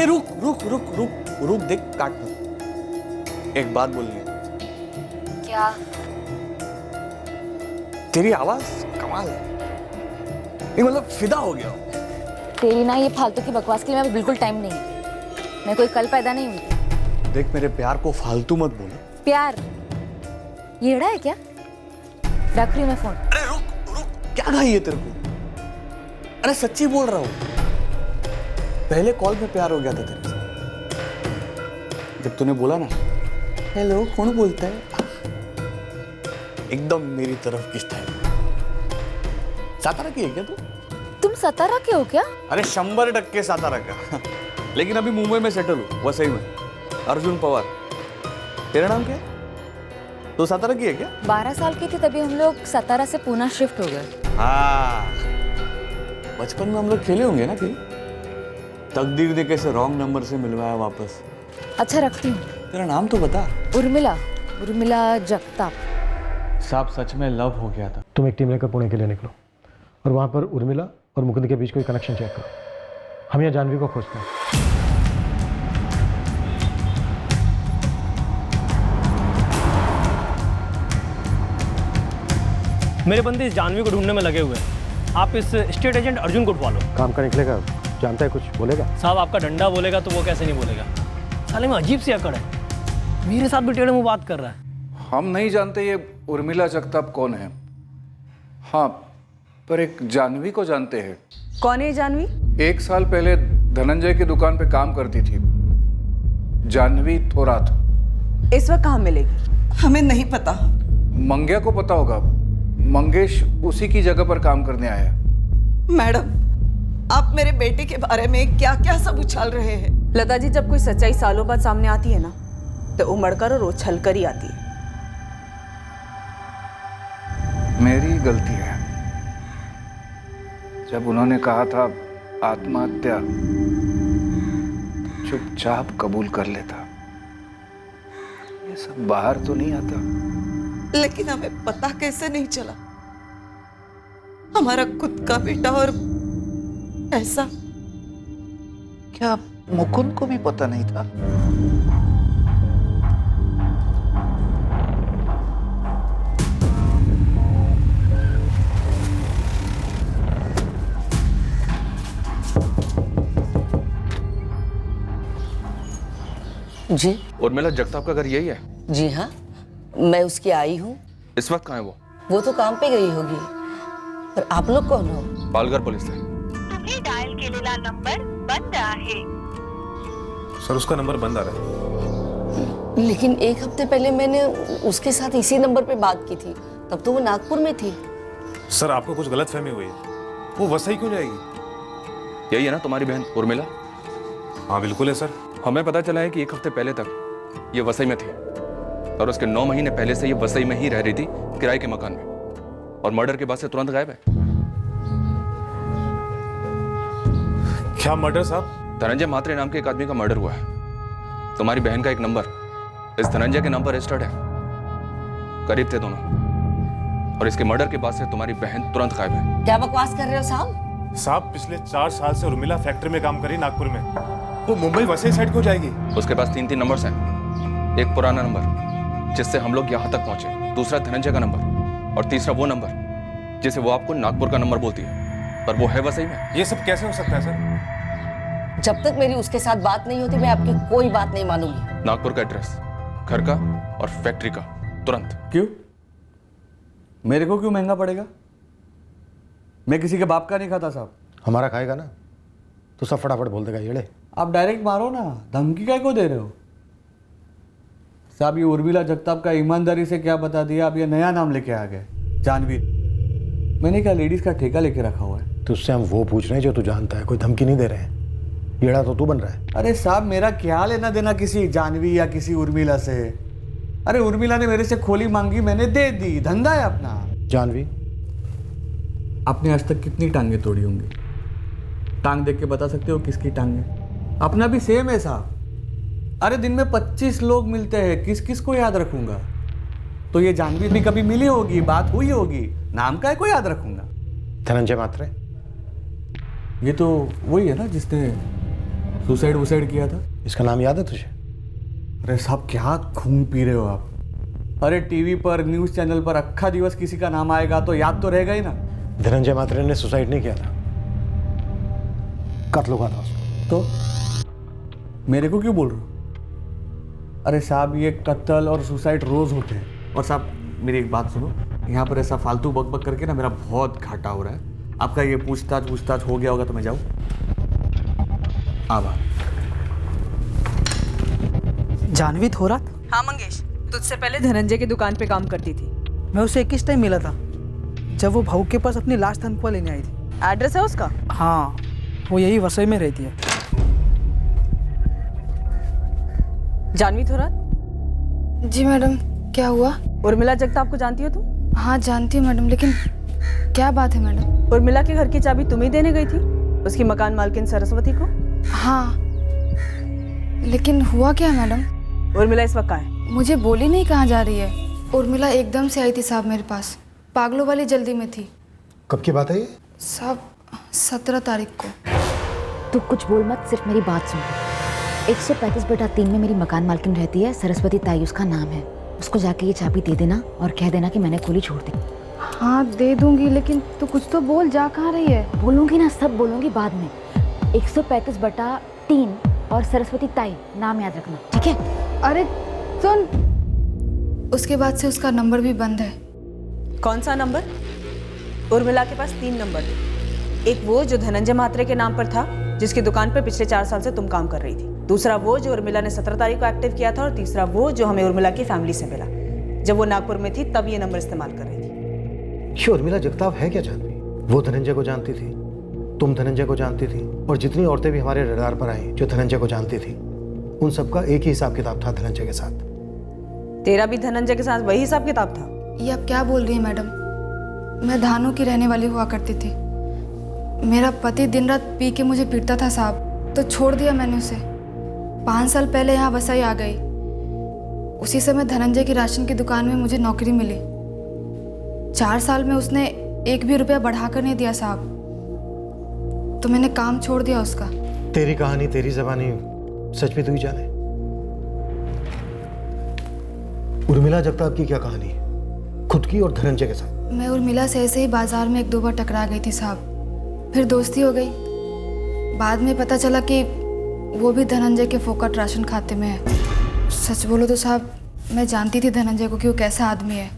ए रुक रुक रुक रुक रुक, देख काट मत। एक बात बोलनी है। क्या? तेरी आवाज कमाल है, ये मतलब फिदा हो गया हूं। तेरी ना ये फालतू की बकवास के लिए मैं बिल्कुल टाइम नहीं है। मैं कोई कल पैदा नहीं हुई। देख मेरे प्यार को फालतू मत बोलो। प्यार येड़ा है क्या? रख रही हूं मैं फोन। अरे रुक रुक, क्या घाई है तेरे को? अरे सच्ची बोल रहा हूं, पहले कॉल में प्यार हो गया था तेरे से। जब तूने बोला ना हेलो कौन बोलता है, एकदम मेरी तरफ की स्टाइल। सातारा की है क्या तू? तुम सतारा के हो क्या? अरे 100% सातारा का लेकिन अभी मुंबई में सेटल हूँ, वसई में। अर्जुन पवार। तेरा नाम क्या है? तो सातारा की है क्या? 12 साल की थी तभी हम लोग सतारा से पूना शिफ्ट हो गए। हाँ, बचपन में हम लोग खेले होंगे ना कहीं। तकदीर ने कैसे रॉन्ग नंबर से मिलवाया वापस। अच्छा रखती हूँ। तेरा नाम तो बता। उर्मिला, उर्मिला जगताप। साहब सच में लव हो गया था। तुम एक टीम लेकर पुणे के लिए निकलो और वहाँ पर उर्मिला और मुकुंद के बीच कोई कनेक्शन चेक करो। हम यहाँ जानवी को खोजते हैं। मेरे बंदे इस जानवी को ढूंढने में लगे हुए हैं। आप इस स्टेट एजेंट अर्जुन को उठवा लो। काम का निकलेगा, जानता है कुछ बोलेगा? साहब आपका डंडा बोलेगा तो वो कैसे नहीं बोलेगा। साले में अजीब सी अकड़ है, मेरे साथ भी टेढ़े मुंह बात कर रहा है। हम नहीं जानते ये उर्मिला जगताप कौन है। हाँ, पर एक जानवी को जानते हैं। कौन है जानवी? 1 साल पहले धनंजय की दुकान पे काम करती थी, जानवी थोरात। इस वक्त कहाँ मिलेगी? हमें नहीं पता। मंग्या को पता होगा, मंगेश उसी की जगह पर काम करने आया। मैडम, आप मेरे बेटे के बारे में क्या क्या सब उछाल रहे हैं। लता जी, जब कोई सच्चाई सालों बाद सामने आती है ना, तो उमड़कर और उछल कर ही आती है। मेरी गलती है। जब उन्होंने कहा था आत्महत्या, तो चुपचाप कबूल कर लेता। ये सब बाहर तो नहीं आता। लेकिन हमें पता कैसे नहीं चला? हमारा खुद का बेटा और ऐसा। क्या मुकुंद को भी पता नहीं था? जी उर्मिला जगताप का घर यही है? जी हाँ, मैं उसकी आई हूँ। इस वक्त कहाँ है वो? वो तो काम पे गई होगी। पर आप लोग कौन हो? पालघर पुलिस से। तुम्ही डायल केलेला नंबर बंद आहे। सर उसका नंबर बंद आ रहा है। लेकिन 1 हफ्ते पहले मैंने उसके साथ इसी नंबर पे बात की थी, तब तो वो नागपुर में थी। सर आपको कुछ गलतफहमी हुई है, वो वसई क्यों जाएगी? यही है ना तुम्हारी बहन उर्मिला? हाँ बिल्कुल है सर। हमें पता चला है कि 1 हफ्ते पहले तक ये वसई में थी और उसके 9 महीने पहले से ये वसई में ही रह रही थी, किराए के मकान में, और मर्डर के बाद से तुरंत गायब है। क्या मर्डर साहब? धनंजय म्हात्रे नाम के एक आदमी का मर्डर हुआ है। तुम्हारी बहन का एक नंबर इस धनंजय के नाम पर रजिस्टर्ड है। करीब थे दोनों, और इसके मर्डर के बाद से तुम्हारी बहन तुरंत गायब है। क्या बकवास कर रहे हो साहब? साहब पिछले 4 साल से उर्मिला फैक्ट्री में काम करी नागपुर में, वो मुंबई वसई साइड को जाएगी। उसके पास 3 नंबर्स हैं। एक पुराना नंबर जिससे हम लोग यहाँ तक पहुंचे, दूसरा धनंजय का नंबर, और तीसरा वो नंबर जिसे वो आपको नागपुर का नंबर बोलती है, पर वो है वसई में। ये सब कैसे हो सकता है सर? जब तक मेरी उसके साथ बात नहीं होती, मैं आपकी कोई बात नहीं मानूंगी। नागपुर का एड्रेस, घर का और फैक्ट्री का, तुरंत। क्यों? मेरे को क्यों महंगा पड़ेगा? मैं किसी के बाप का नहीं खाता साहब। हमारा खाएगा ना तो सब फटाफट बोल देगा येड़े। आप डायरेक्ट मारो ना, धमकी काय को दे रहे हो? साहब ये उर्मिला जगताप का ईमानदारी से क्या बता दिया, आप ये नया नाम लेके आ गए, जानवी। मैंने क्या लेडीज का ठेका लेके रखा हुआ है? तो उससे हम वो पूछ रहे हैं जो तू जानता है, कोई धमकी नहीं दे रहे हैं। येड़ा तो तू बन रहा है। अरे साहब मेरा क्या लेना देना किसी जानवी या किसी उर्मिला से? अरे उर्मिला ने मेरे से खोली मांगी, मैंने दे दी, धंधा है अपना। जानवी, आपने आज तक कितनी टांगे तोड़ी होंगी? टांग देख के बता सकते हो किसकी टांग है? अपना भी सेम है साहब। अरे दिन में 25 लोग मिलते हैं, किस किस को याद रखूंगा? तो ये जानवी भी कभी मिली होगी, बात हुई होगी, नाम का है को याद रखूंगा? धनंजय म्हात्रे? ये तो वही है ना जिसने सुसाइड वुसाइड किया था? इसका नाम याद है तुझे? अरे साहब क्या खून पी रहे हो आप? अरे टीवी पर न्यूज़ चैनल पर अक्खा दिवस किसी का नाम आएगा तो याद तो रहेगा ही ना। धनंजय मात्रे ने सुसाइड नहीं किया था, कत्ल हुआ था उसको। तो मेरे को क्यों बोल रहे हो? अरे साहब ये कत्ल और सुसाइड रोज होते हैं। और साहब मेरी एक बात सुनो, यहाँ पर ऐसा फालतू बक करके ना मेरा बहुत घाटा हो रहा है। आपका ये पूछताछ हो गया होगा तो मैं जाऊँ? आभार। जानवी थोरात? हाँ मंगेश, तुझसे पहले धनंजय की दुकान पे काम करती थी। मैं उसे किस टाइम मिला था? जब वो भाऊ के पास अपनी लास्ट तनख्वाह लेने आई थी। एड्रेस है उसका? हाँ, वो यही वसई में रहती है। जानवी थोरात? जी मैडम, क्या हुआ? उर्मिला जगताप को जानती हो तुम? हाँ जानती हूँ मैडम, लेकिन क्या बात है मैडम? उर्मिला के घर की चाबी तुम ही देने गई थी उसकी मकान मालकिन सरस्वती को? हाँ, लेकिन हुआ क्या मैडम? उर्मिला इस वक्त कहाँ है? मुझे बोली नहीं कहाँ जा रही है। उर्मिला एकदम से आई थी साहब मेरे पास, पागलों वाली जल्दी में थी। कब की बात है ये? साहब 17 तारीख को। तू कुछ बोल मत, सिर्फ मेरी बात सुन। 135/3 में मेरी मकान मालकिन रहती है, सरस्वती ताई उसका नाम है। उसको जाके ये चाबी दे देना और कह देना कि मैंने खोली छोड़ दी। हाँ दे दूंगी, लेकिन तू कुछ तो बोल, जा कहाँ रही है? बोलूंगी ना, सब बोलूंगी बाद में। 135/3 और सरस्वती ताई नाम याद रखना, ठीक है? अरे सुन, उसके बाद से उसका नंबर भी बंद है। कौन सा नंबर? उर्मिला के पास 3 नंबर थे। एक वो जो धनंजय मात्रे के नाम पर था, जिसकी दुकान पर पिछले 4 साल से तुम काम कर रही थी। दूसरा वो जो उर्मिला ने 17 तारीख को एक्टिव किया था। और तीसरा वो जो हमें उर्मिला की फैमिली से मिला जब वो नागपुर में थी, तब ये नंबर इस्तेमाल कर रही थी। ये उर्मिला जगताप है क्या जानवी? वो धनंजय को जानती थी, तुम धनंजय को जानती थी, और जितनी औरतें भी हमारे रडार पर आई जो धनंजय को जानती थी, उन सबका एक ही हिसाब किताब था धनंजय के साथ। तेरा भी धनंजय के साथ वही हिसाब किताब था? ये आप क्या बोल रही हैं मैडम? मैं धानू की रहने वाली हुआ करती थी। मेरा पति दिन रात पी के मुझे पीटता था साहब, तो छोड़ दिया मैंने उसे। 5 साल पहले यहाँ वसई आ गई। उसी समय धनंजय की राशन की दुकान में मुझे नौकरी मिली। 4 साल में उसने 1 भी रुपया बढ़ाकर नहीं दिया साहब, तो मैंने काम छोड़ दिया उसका। तेरी कहानी, तेरी ज़बानी सच में तू ही जाने। उर्मिला जगताप की क्या कहानी है, खुद की और धनंजय के साथ? मैं उर्मिला से ऐसे ही बाजार में 1-2 बार टकरा गई थी साहब, फिर दोस्ती हो गई। बाद में पता चला कि वो भी धनंजय के फोकट राशन खाते में है। सच बोलो तो साहब, मैं जानती थी धनंजय को कि वो कैसा आदमी है।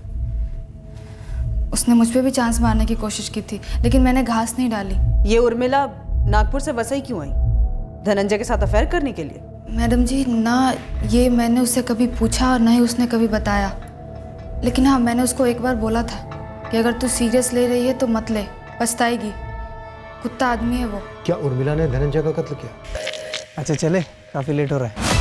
उसने मुझ पे भी चांस मारने की कोशिश की थी, लेकिन मैंने घास नहीं डाली। ये उर्मिला नागपुर से वसई क्यों आई? धनंजय के साथ अफेयर करने के लिए? मैडम जी ना, ये मैंने उससे कभी पूछा और ना ही उसने कभी बताया। लेकिन हाँ, मैंने उसको एक बार बोला था कि अगर तू सीरियस ले रही है तो मत ले, पछताएगी। कुत्ता आदमी है वो। क्या उर्मिला ने धनंजय का कत्ल किया? अच्छा चले, काफ़ी लेट हो रहा है।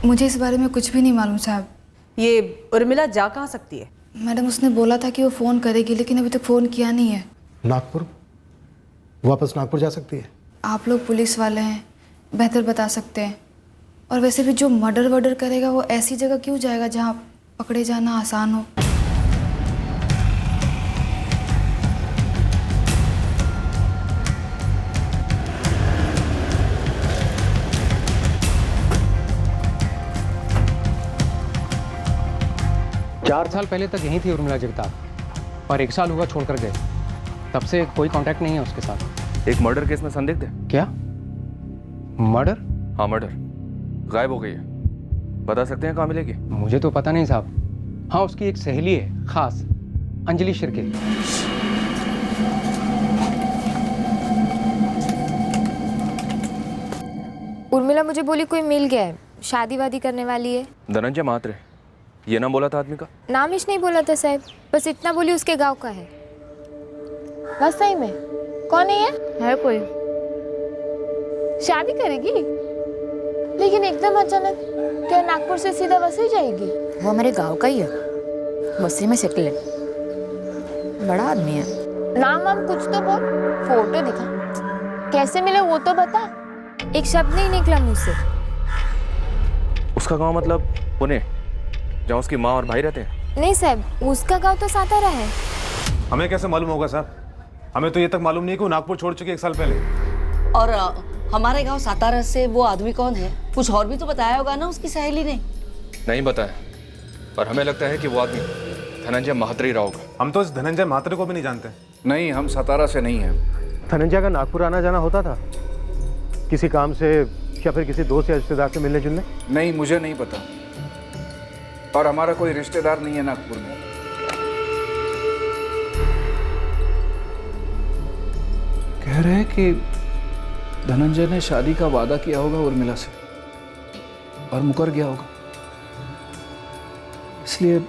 मुझे इस बारे में कुछ भी नहीं मालूम साहब। ये उर्मिला जा कहाँ सकती है? मैडम उसने बोला था कि वो फ़ोन करेगी, लेकिन अभी तक फ़ोन किया नहीं है। नागपुर? वापस नागपुर जा सकती है? आप लोग पुलिस वाले हैं, बेहतर बता सकते हैं। और वैसे भी जो मर्डर करेगा वो ऐसी जगह क्यों जाएगा जहाँ पकड़े जाना आसान हो। चार साल पहले तक यहीं थी उर्मिला जगताप, और 1 साल हुआ छोड़कर गए। तब से कोई कांटेक्ट नहीं है उसके साथ। एक मर्डर केस में संदिग्ध है। क्या मर्डर? हाँ मर्डर, गायब हो गई है। बता सकते हैं कहाँ मिलेगी? मुझे तो पता नहीं साहब। हाँ उसकी एक सहेली है खास, अंजलि शिर्के। उर्मिला मुझे बोली कोई मिल गया है, शादी वादी करने वाली है। धनंजय मात्रे, ये नाम बोला था आदमी का? नाम ही नहीं बोला था साहब, बस इतना बोली उसके गांव का है। बस सही में कौन है कोई? शादी करेगी? लेकिन एकदम अचानक क्या नागपुर से सीधा वसई जाएगी? वो हमारे गांव का ही है, वसई में सेटल है, बड़ा आदमी है। नाम वाम कुछ तो बोल, फोटो दिखा, कैसे मिले वो तो बता। एक शब्द नहीं निकला मुझसे। उसका गांव मतलब पुणे, जहाँ उसकी माँ और भाई रहते हैं? नहीं साहब, उसका गांव तो सातारा है। हमें कैसे मालूम होगा साहब? हमें तो ये तक मालूम नहीं कि वो नागपुर छोड़ चुकी 1 साल पहले। और हमारे गांव सातारा से वो आदमी कौन है? कुछ और भी तो बताया होगा ना उसकी सहेली ने। नहीं बताया, पर हमें लगता है कि वो आदमी धनंजय महात्री राव का। हम तो इस धनंजय महात्री को भी नहीं जानते। नहीं, हम सतारा से नहीं हैं। धनंजय का नागपुर आना जाना होता था किसी काम से या फिर किसी दोस्त या रिश्तेदार से मिलने जुलने? नहीं, मुझे नहीं पता, और हमारा कोई रिश्तेदार नहीं है नागपुर में। कह रहे हैं कि धनंजय ने शादी का वादा किया होगा उर्मिला से और मुकर गया होगा, इसलिए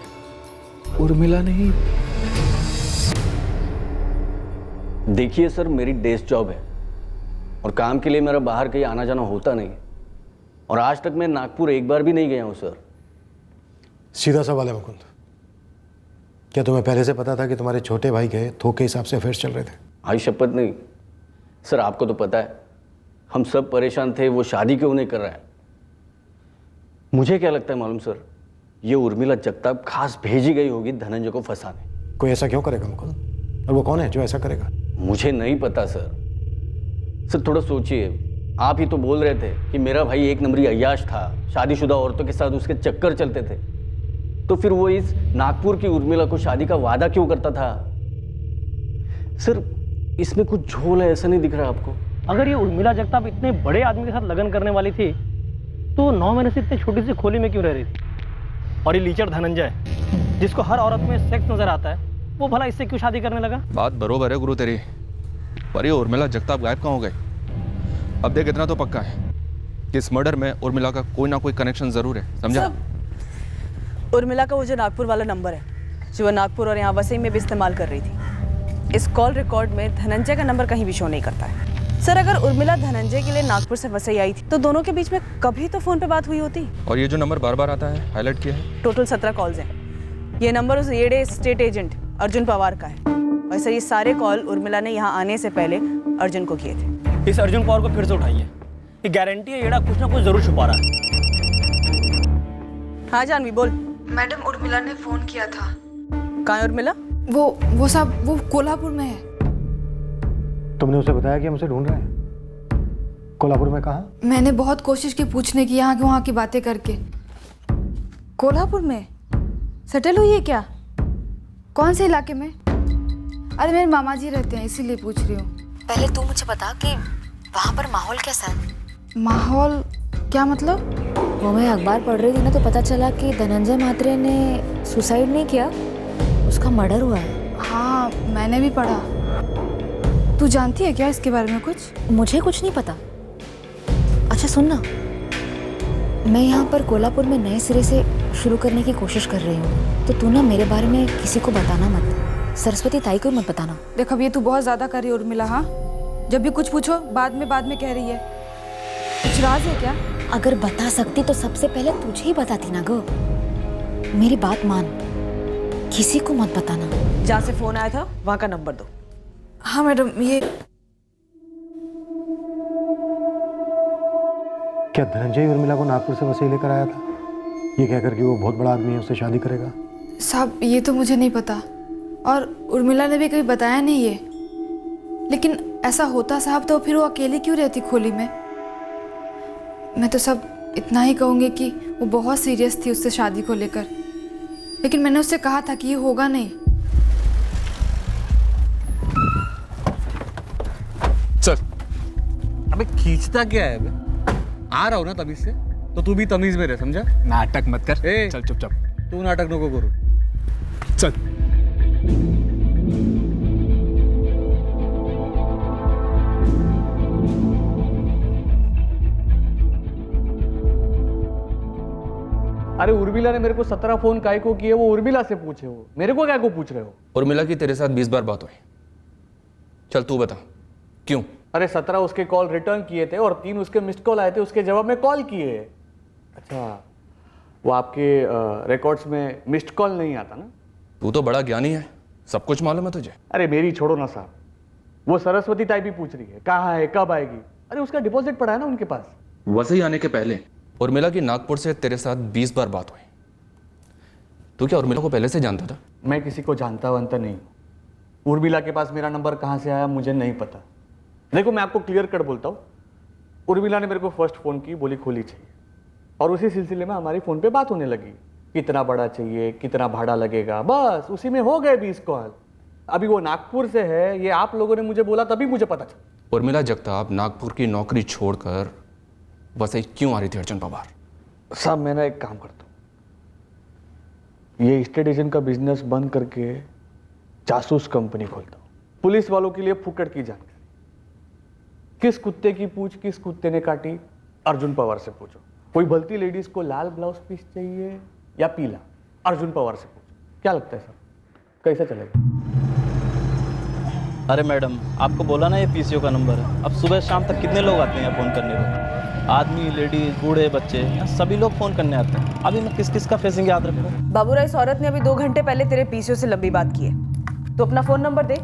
उर्मिला ने ही। देखिए सर, मेरी डेस्क जॉब है और काम के लिए मेरा बाहर कहीं आना जाना होता नहीं है, और आज तक मैं नागपुर एक बार भी नहीं गया हूँ सर। सीधा सवाल है मुकुंद, क्या तुम्हें पहले से पता था कि तुम्हारे छोटे भाई के थोक के हिसाब से अफेयर्स चल रहे थे? आई शपथ नहीं सर, आपको तो पता है हम सब परेशान थे, वो शादी क्यों नहीं कर रहा है। मुझे क्या लगता है मालूम सर, ये उर्मिला जगताप खास भेजी गई होगी धनंजय को फंसाने। कोई ऐसा क्यों करेगा मुकुंद? और वो कौन है जो ऐसा करेगा? मुझे नहीं पता सर। सर थोड़ा सोचिए, आप ही तो बोल रहे थे कि मेरा भाई एक नंबरी अय्याश था, शादीशुदा औरतों के साथ उसके चक्कर चलते थे, तो फिर वो इस नागपुर की उर्मिला को शादी का वादा क्यों करता था? सर इसमें कुछ झोल है, ऐसा नहीं दिख रहा आपको? अगर ये उर्मिला जगताप इतने बड़े आदमी के साथ लगन करने वाली थी तो 9 महीने से इतनी छोटी सी खोली में क्यों रह रही थी? और ये लीचड़ धनंजय, जिसको हर औरत में सेक्स नजर आता है, वो भला इससे क्यों शादी करने लगा? बात बरोबर है गुरु तेरी, पर ये उर्मिला जगताप गायब कहाँ हो गई? अब देख, इतना तो पक्का है कि इस मर्डर में उर्मिला का कोई ना कोई कनेक्शन जरूर है, समझा? उर्मिला का वो जो नागपुर वाला नंबर है, जो वो नागपुर और यहाँ वसई में भी इस्तेमाल कर रही थी, इस कॉल रिकॉर्ड में धनंजय का नंबर कहीं भी शो नहीं करता है। सर अगर उर्मिला धनंजय के लिए नागपुर से वसई आई थी तो दोनों के बीच में कभी तो फोन पे बात हुई होती। और ये जो नंबर बार बार आता है, हाईलाइट किया है? टोटल 17 कॉल्स हैं। ये नंबर उस येडे स्टेट एजेंट अर्जुन पवार का है। वैसे ये सारे कॉल उर्मिला ने यहाँ आने से पहले अर्जुन को किए थे। इस अर्जुन पवार को फिर से उठाइए, ये गारंटी है येड़ा कुछ ना कुछ जरूर छुपा रहा है। हाँ जानवी बोल। मैडम उर्मिला ने फोन किया था। कहाँ है उर्मिला? वो साहब वो कोल्हापुर में है। तुमने उसे बताया कि हम उसे ढूंढ रहे हैं? कोल्हापुर में कहाँ? मैंने बहुत कोशिश की पूछने की, यहाँ की वहाँ की बातें करके। कोल्हापुर में सेटल हुई है क्या? कौन से इलाके में? अरे मेरे मामा जी रहते हैं, इसीलिए पूछ रही हूँ। पहले तू मुझे बता कि वहाँ पर माहौल कैसा है? माहौल क्या मतलब? वो मैं अखबार पढ़ रही थी ना, तो पता चला कि धनंजय महात्रे ने सुसाइड नहीं किया, उसका मर्डर हुआ है। हाँ मैंने भी पढ़ा। तू जानती है क्या इसके बारे में कुछ? मुझे कुछ नहीं पता। अच्छा सुन ना, मैं यहाँ पर कोल्हापुर में नए सिरे से शुरू करने की कोशिश कर रही हूँ, तो तू ना मेरे बारे में किसी को बताना मत, सरस्वती ताई को मत बताना। देख अब ये तू बहुत ज्यादा कर रही है उर्मिला। हाँ जब भी कुछ पूछो बाद में कह रही है। कुछ राज है क्या? अगर बता सकती तो सबसे पहले तुझे ही बताती ना गो। मेरी बात मान, किसी को मत बताना। जहाँ से फोन आया था वहाँ का नंबर दो। हाँ मैडम, ये क्या धनंजय उर्मिला को नागपुर से वसई लेकर आया था, ये कहकर कि वो बहुत बड़ा आदमी है, उससे शादी करेगा? साहब ये तो मुझे नहीं पता, और उर्मिला ने भी कभी बताया नहीं ये। लेकिन ऐसा होता साहब तो फिर वो अकेली क्यों रहती खोली में? मैं तो सब इतना ही कहूँगी कि वो बहुत सीरियस थी उससे शादी को लेकर, लेकिन मैंने उससे कहा था कि ये होगा नहीं। चल। अबे खींचता क्या है? अबे आ रहा हूँ ना तमीज से, तो तू भी तमीज में रह, समझा? नाटक मत कर। चल चुपचाप। तू नाटक नको करू। चल। अरे उर्मिला ने मेरे को 17 फोन काय को किए, वो उर्मिला से पूछे, वो मेरे को क्या को पूछ रहे हो? उर्मिला की तेरे साथ 20 बार बात हुई। चल तू बता क्यों? अरे 17 उसके कॉल रिटर्न किए थे और 3 उसके मिस्ड कॉल आए थे, उसके जवाब में कॉल किए। अच्छा वो आपके रिकॉर्ड्स में मिस्ड कॉल नहीं आता ना? तू तो बड़ा ज्ञानी है, सब कुछ मालूम है तुझे। अरे मेरी छोड़ो ना साहब, वो सरस्वती ताई भी पूछ रही है कहाँ है, कब आएगी। अरे उसका डिपॉजिट पड़ा है ना उनके पास। वसई आने के पहले उर्मिला की नागपुर से तेरे साथ 20 बार बात हुई, तू क्या उर्मिला को पहले से जानता था? मैं किसी को जानता वानता नहीं हूँ। उर्मिला के पास मेरा नंबर कहाँ से आया मुझे नहीं पता। देखो मैं आपको क्लियर कट बोलता हूँ, उर्मिला ने मेरे को फर्स्ट फ़ोन की, बोली खोली चाहिए, और उसी सिलसिले में हमारी फ़ोन पे बात होने लगी, कितना बड़ा चाहिए, कितना भाड़ा लगेगा, बस उसी में हो गए 20 कॉल। अभी वो नागपुर से है, ये आप लोगों ने मुझे बोला तभी मुझे पता चला। उर्मिला जगताप नागपुर की नौकरी छोड़कर वसई क्यों आ रही थी अर्जुन पवार? साहब मैं ना एक काम करता हूँ, ये स्टेट एजेंट का बिजनेस बंद करके जासूस कंपनी खोलता हूँ, पुलिस वालों के लिए फुकट की जानकारी। किस कुत्ते की पूंछ किस कुत्ते ने काटी, अर्जुन पवार से पूछो। कोई भलती लेडीज को लाल ब्लाउज पीस चाहिए या पीला, अर्जुन पवार से पूछो। क्या लगता है सर, कैसा चलेगा? अरे मैडम, आपको बोला ना ये पीसीओ का नंबर है। अब सुबह शाम तक कितने लोग आते हैं यहाँ फ़ोन करने को? आदमी, लेडीज, बूढ़े, बच्चे, यहाँ सभी लोग फ़ोन करने आते हैं। अभी मैं किस किस का फेसिंग याद रखूँ? बाबूराव, इस औरत ने अभी 2 घंटे पहले तेरे पीसीओ से लंबी बात की है। तो अपना फ़ोन नंबर दे,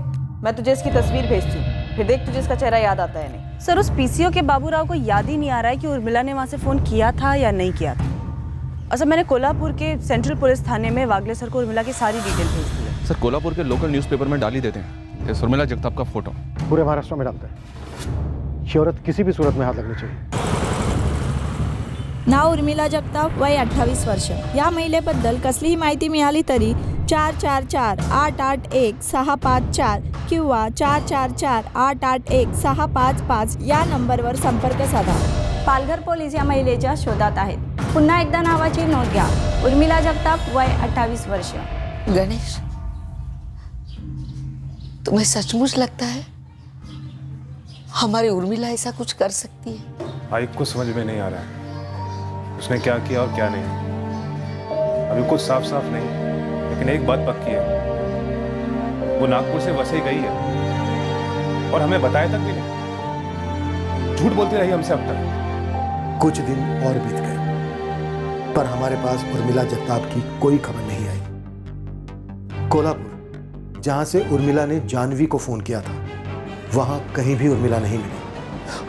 मैं तुझे इसकी तस्वीर भेजती हूँ, फिर देख तुझे इसका चेहरा याद आता है नहीं। सर, उस पीसीओ के बाबूराव को याद ही नहीं आ रहा है कि उर्मिला ने वहाँ से फ़ोन किया था या नहीं किया था। अच्छा, मैंने कोल्हापुर के सेंट्रल पुलिस थाने में वागले सर को उर्मिला की सारी डिटेल भेज दी है। सर, कोल्हापुर के लोकल न्यूज़पेपर में डाल ही देते हैं इस उर्मिला जगताप का फोटो। पूरे महाराष्ट्र में डालते हैं। ये औरत किसी भी सूरत में हाथ लगनी चाहिए। नाव उर्मिला जगताप, वय 28 वर्ष. या महिलेबद्दल कसलीही माहिती मिळाली तरी 444-881-654 किंवा 444-881-655 या नंबरवर संपर्क साधा. पालघर पोलीस या महिलेच्या शोधात आहेत. पुन्हा एकदा नावाची नोंद घ्या. उर्मिला जगताप, वय 28 वर्ष. गणेश, तुम्हें सचमुच लगता है हमारी उर्मिला ऐसा कुछ कर सकती है? भाई कुछ समझ में नहीं आ रहा है, उसने क्या किया और क्या नहीं। अभी कुछ साफ साफ नहीं, लेकिन एक बात पक्की है, वो नागपुर से वसई गई है और हमें बताया तक भी नहीं। झूठ बोलती रही हमसे अब तक। कुछ दिन और बीत गए, पर हमारे पास उर्मिला जगताप की कोई खबर नहीं आई। कोल्हापुर, जहां से उर्मिला ने जानवी को फोन किया था, वहां कहीं भी उर्मिला नहीं मिली।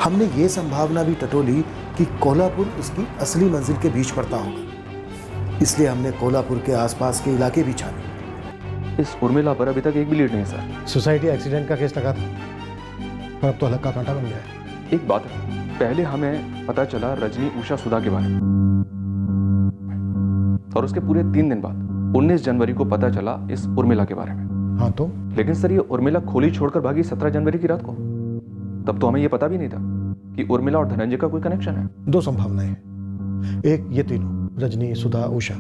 हमने ये संभावना भी टटोली कि कोल्हापुर उसकी असली मंजिल के बीच पड़ता होगा, इसलिए हमने कोल्हापुर के आसपास के इलाके भी छाने। इस उर्मिला पर अभी तक एक भी लीड नहीं सर। सोसाइटी एक्सीडेंट का केस लगा था, पर अब तो अलग का कांटा बन गया है। एक बात है, पहले हमें पता चला रजनी उषा सुधा के बारे में, और उसके पूरे 3 दिन बाद 19 जनवरी को पता चला इस उर्मिला के बारे में। हाँ तो? लेकिन सर, ये उर्मिला खोली छोड़कर भागी 17 जनवरी की रात को। तब तो हमें ये पता भी नहीं था कि उर्मिला और धनंजय का कोई कनेक्शन है। 2 संभावनाएं हैं। एक, ये तीनों, रजनी, सुधा, उषा,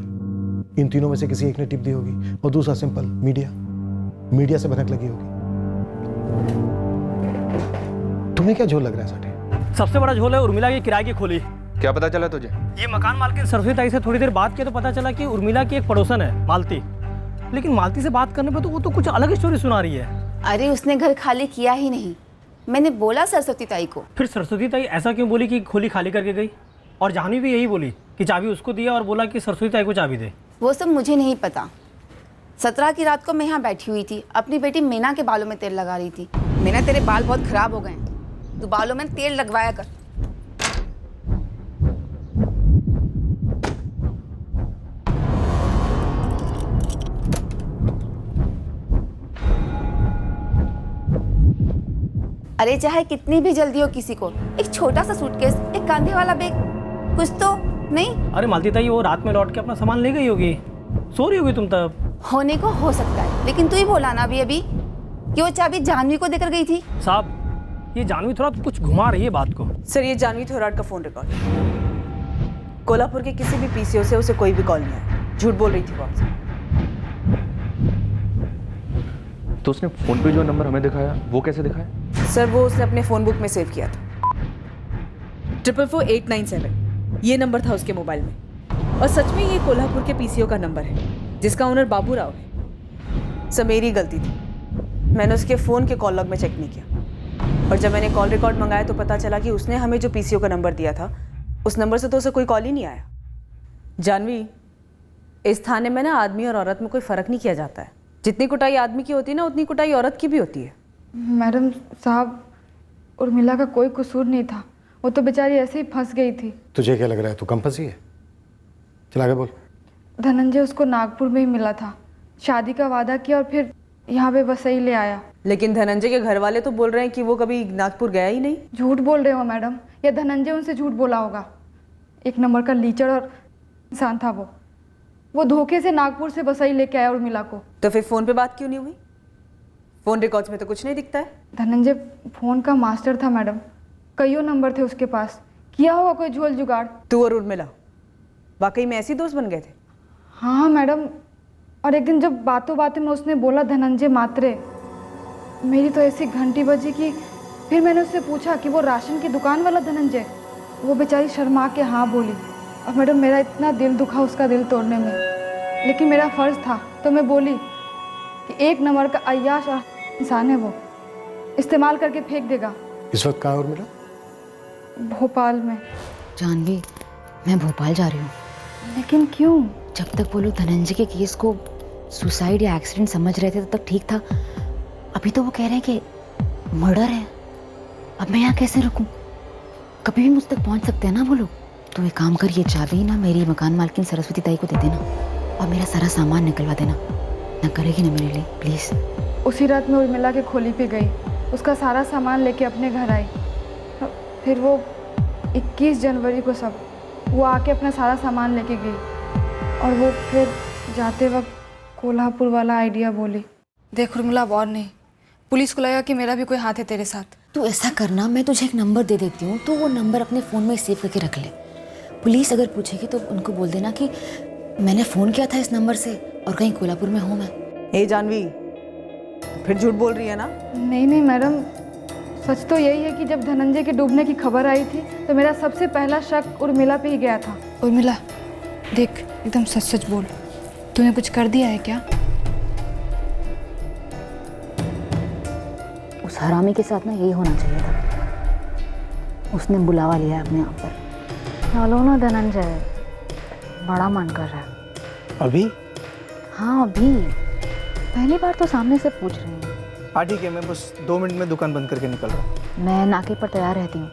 इन तीनों में से किसी एक ने टिप दी होगी, और दूसरा सिंपल, मीडिया से भनक लगी होगी। तुम्हें क्या झोल लग रहा है साठे? सबसे बड़ा झोल है उर्मिला की किराए की खोली। क्या पता चला तुझे? ये मकान मालकिन सरस्वती ताई से थोड़ी देर बात की तो पता चला कि उर्मिला की एक पड़ोसन है, मालती। लेकिन मालती से बात करने पर तो वो तो कुछ अलग स्टोरी सुना रही है। अरे उसने घर खाली किया ही नहीं, मैंने बोला सरस्वती ताई को। फिर सरस्वती ताई ऐसा क्यों बोली कि खोली खाली करके गई? और जाह्नवी भी यही बोली कि चाबी उसको दिया और बोला कि सरस्वती ताई को चाबी दे। वो सब मुझे नहीं पता। 17 की रात को मैं यहाँ बैठी हुई थी, अपनी बेटी मीना के बालों में तेल लगा रही थी। मीना, तेरे बाल बहुत खराब हो गए हैं, तू बालों में तेल लगवाया कर। अरे चाहे कितनी भी जल्दी हो किसी को, एक छोटा सा सूटकेस, एक कंधे वाला बैग, कुछ तो नहीं? अरे मालती ताई, वो रात में लौट के अपना सामान ले गई होगी, सो रही होगी तुम तब। होने को हो सकता है, लेकिन तू ही बोला ना अभी कि वो चाबी जाह्नवी को देकर गई थी। साहब, ये जाह्नवी थोड़ा कुछ घुमा रही है बात को। सर, ये जाह्नवी थोराट का फोन रिकॉर्ड। कोल्हापुर के किसी भी पीसीओ से उसे कोई भी कॉल नहीं आया। झूठ बोल रही थी वो आपसे। तो उसने फोन पे जो नंबर हमें दिखाया, वो कैसे दिखाया? सर, वो उसने अपने फोन बुक में सेव किया था। 444-897 ये नंबर था उसके मोबाइल में। और सच में ये कोल्हापुर के पीसीओ का नंबर है, जिसका ओनर बाबूराव है। सर, मेरी गलती थी, मैंने उसके फ़ोन के कॉल लॉग में चेक नहीं किया। और जब मैंने कॉल रिकॉर्ड मंगाया तो पता चला कि उसने हमें जो पीसीओ का नंबर दिया था, उस नंबर से तो उसे कोई कॉल ही नहीं आया। जाह्नवी, इस थाने में ना आदमी और औरत में कोई फ़र्क नहीं किया जाता है। जितनी कुटाई आदमी की होती है ना, उतनी कुटाई औरत की भी होती है। मैडम साहब, उर्मिला का कोई कसूर नहीं था, वो तो बेचारी ऐसे ही फंस गई थी। तुझे क्या लग रहा है, तू कम फंसी है? चल आगे बोल। धनंजय उसको नागपुर में ही मिला था, शादी का वादा किया और फिर यहाँ पे वसई ले आया। लेकिन धनंजय के घर वाले तो बोल रहे हैं कि वो कभी नागपुर गया ही नहीं। झूठ बोल रहे हो मैडम, या धनंजय उनसे झूठ बोला होगा। एक नंबर का लीचड़ और इंसान था वो धोखे से नागपुर से वसई लेके आया उर्मिला को। तो फिर फोन पे बात क्यों नहीं हुई? फोन रिकॉर्ड्स में तो कुछ नहीं दिखता है। धनंजय फोन का मास्टर था मैडम, कईयों नंबर थे उसके पास, किया होगा कोई झोल जुगाड़। तू और उर्मिला वाकई में ऐसी दोस्त बन गए थे? हाँ मैडम, और एक दिन जब बातों बातों में उसने बोला धनंजय मात्रे, मेरी तो ऐसी घंटी बजी कि फिर मैंने उससे पूछा कि वो राशन की दुकान वाला धनंजय। वो बेचारी शर्मा के हाँ बोली। और मैडम मेरा इतना दिल दुखा उसका दिल तोड़ने में, लेकिन मेरा फ़र्ज़ था तो मैं बोली कि एक नंबर का अय्याश और इंसान है, वो इस्तेमाल करके फेंक देगा। इस वक्त कहाँ उर्मिला? भोपाल में। जानवी, मैं भोपाल जा रही हूँ। लेकिन क्यों? जब तक वो लोग धनंजय के केस को सुसाइड या एक्सीडेंट समझ रहे थे तब तक ठीक था। अभी तो वो कह रहे हैं कि मर्डर है। अब मैं यहाँ कैसे रुकूं? कभी भी मुझ तक पहुँच सकते हैं ना वो लोग। तो एक काम कर, ये चाबी ना मेरी मकान मालकिन सरस्वती ताई को दे देना और मेरा सारा सामान निकलवा देना। ना करेगी ना मेरे लिए, प्लीज़। उसी रात में उर्मिला के खोली पे गई, उसका सारा सामान लेके अपने घर आई। फिर वो 21 जनवरी को सब वो आके अपना सारा सामान लेके गई और वो फिर जाते वक्त कोल्हापुर वाला आइडिया बोली। देख उर्मिला, और नहीं, पुलिस को लगा कि मेरा भी कोई हाथ है तेरे साथ। तू ऐसा करना, मैं तुझे एक नंबर दे देती हूँ, तो वो नंबर अपने फ़ोन में सेव करके रख ले। पुलिस अगर पूछेगी तो उनको बोल देना कि मैंने फ़ोन किया था इस नंबर से और कहीं कोल्हापुर में हूँ मैं। ए जानवी, फिर झूठ बोल रही है ना? नहीं नहीं मैडम, सच तो यही है कि जब धनंजय के डूबने की खबर आई थी तो मेरा सबसे पहला शक उर्मिला पे ही गया था। उर्मिला देख, एकदम सच सच बोल, तूने कुछ कर दिया है क्या? उस हरामी के साथ ना यही होना चाहिए था। उसने बुलावा लिया अपने आप पर। चलो ना धनंजय, बड़ा मन कर रहा है। अभी? हाँ अभी, पहली बार तो सामने से पूछ रही हूँ। हाँ ठीक है, मैं बस 2 मिनट में दुकान बंद करके निकल रहा हूँ। मैं नाके पर तैयार रहती हूँ,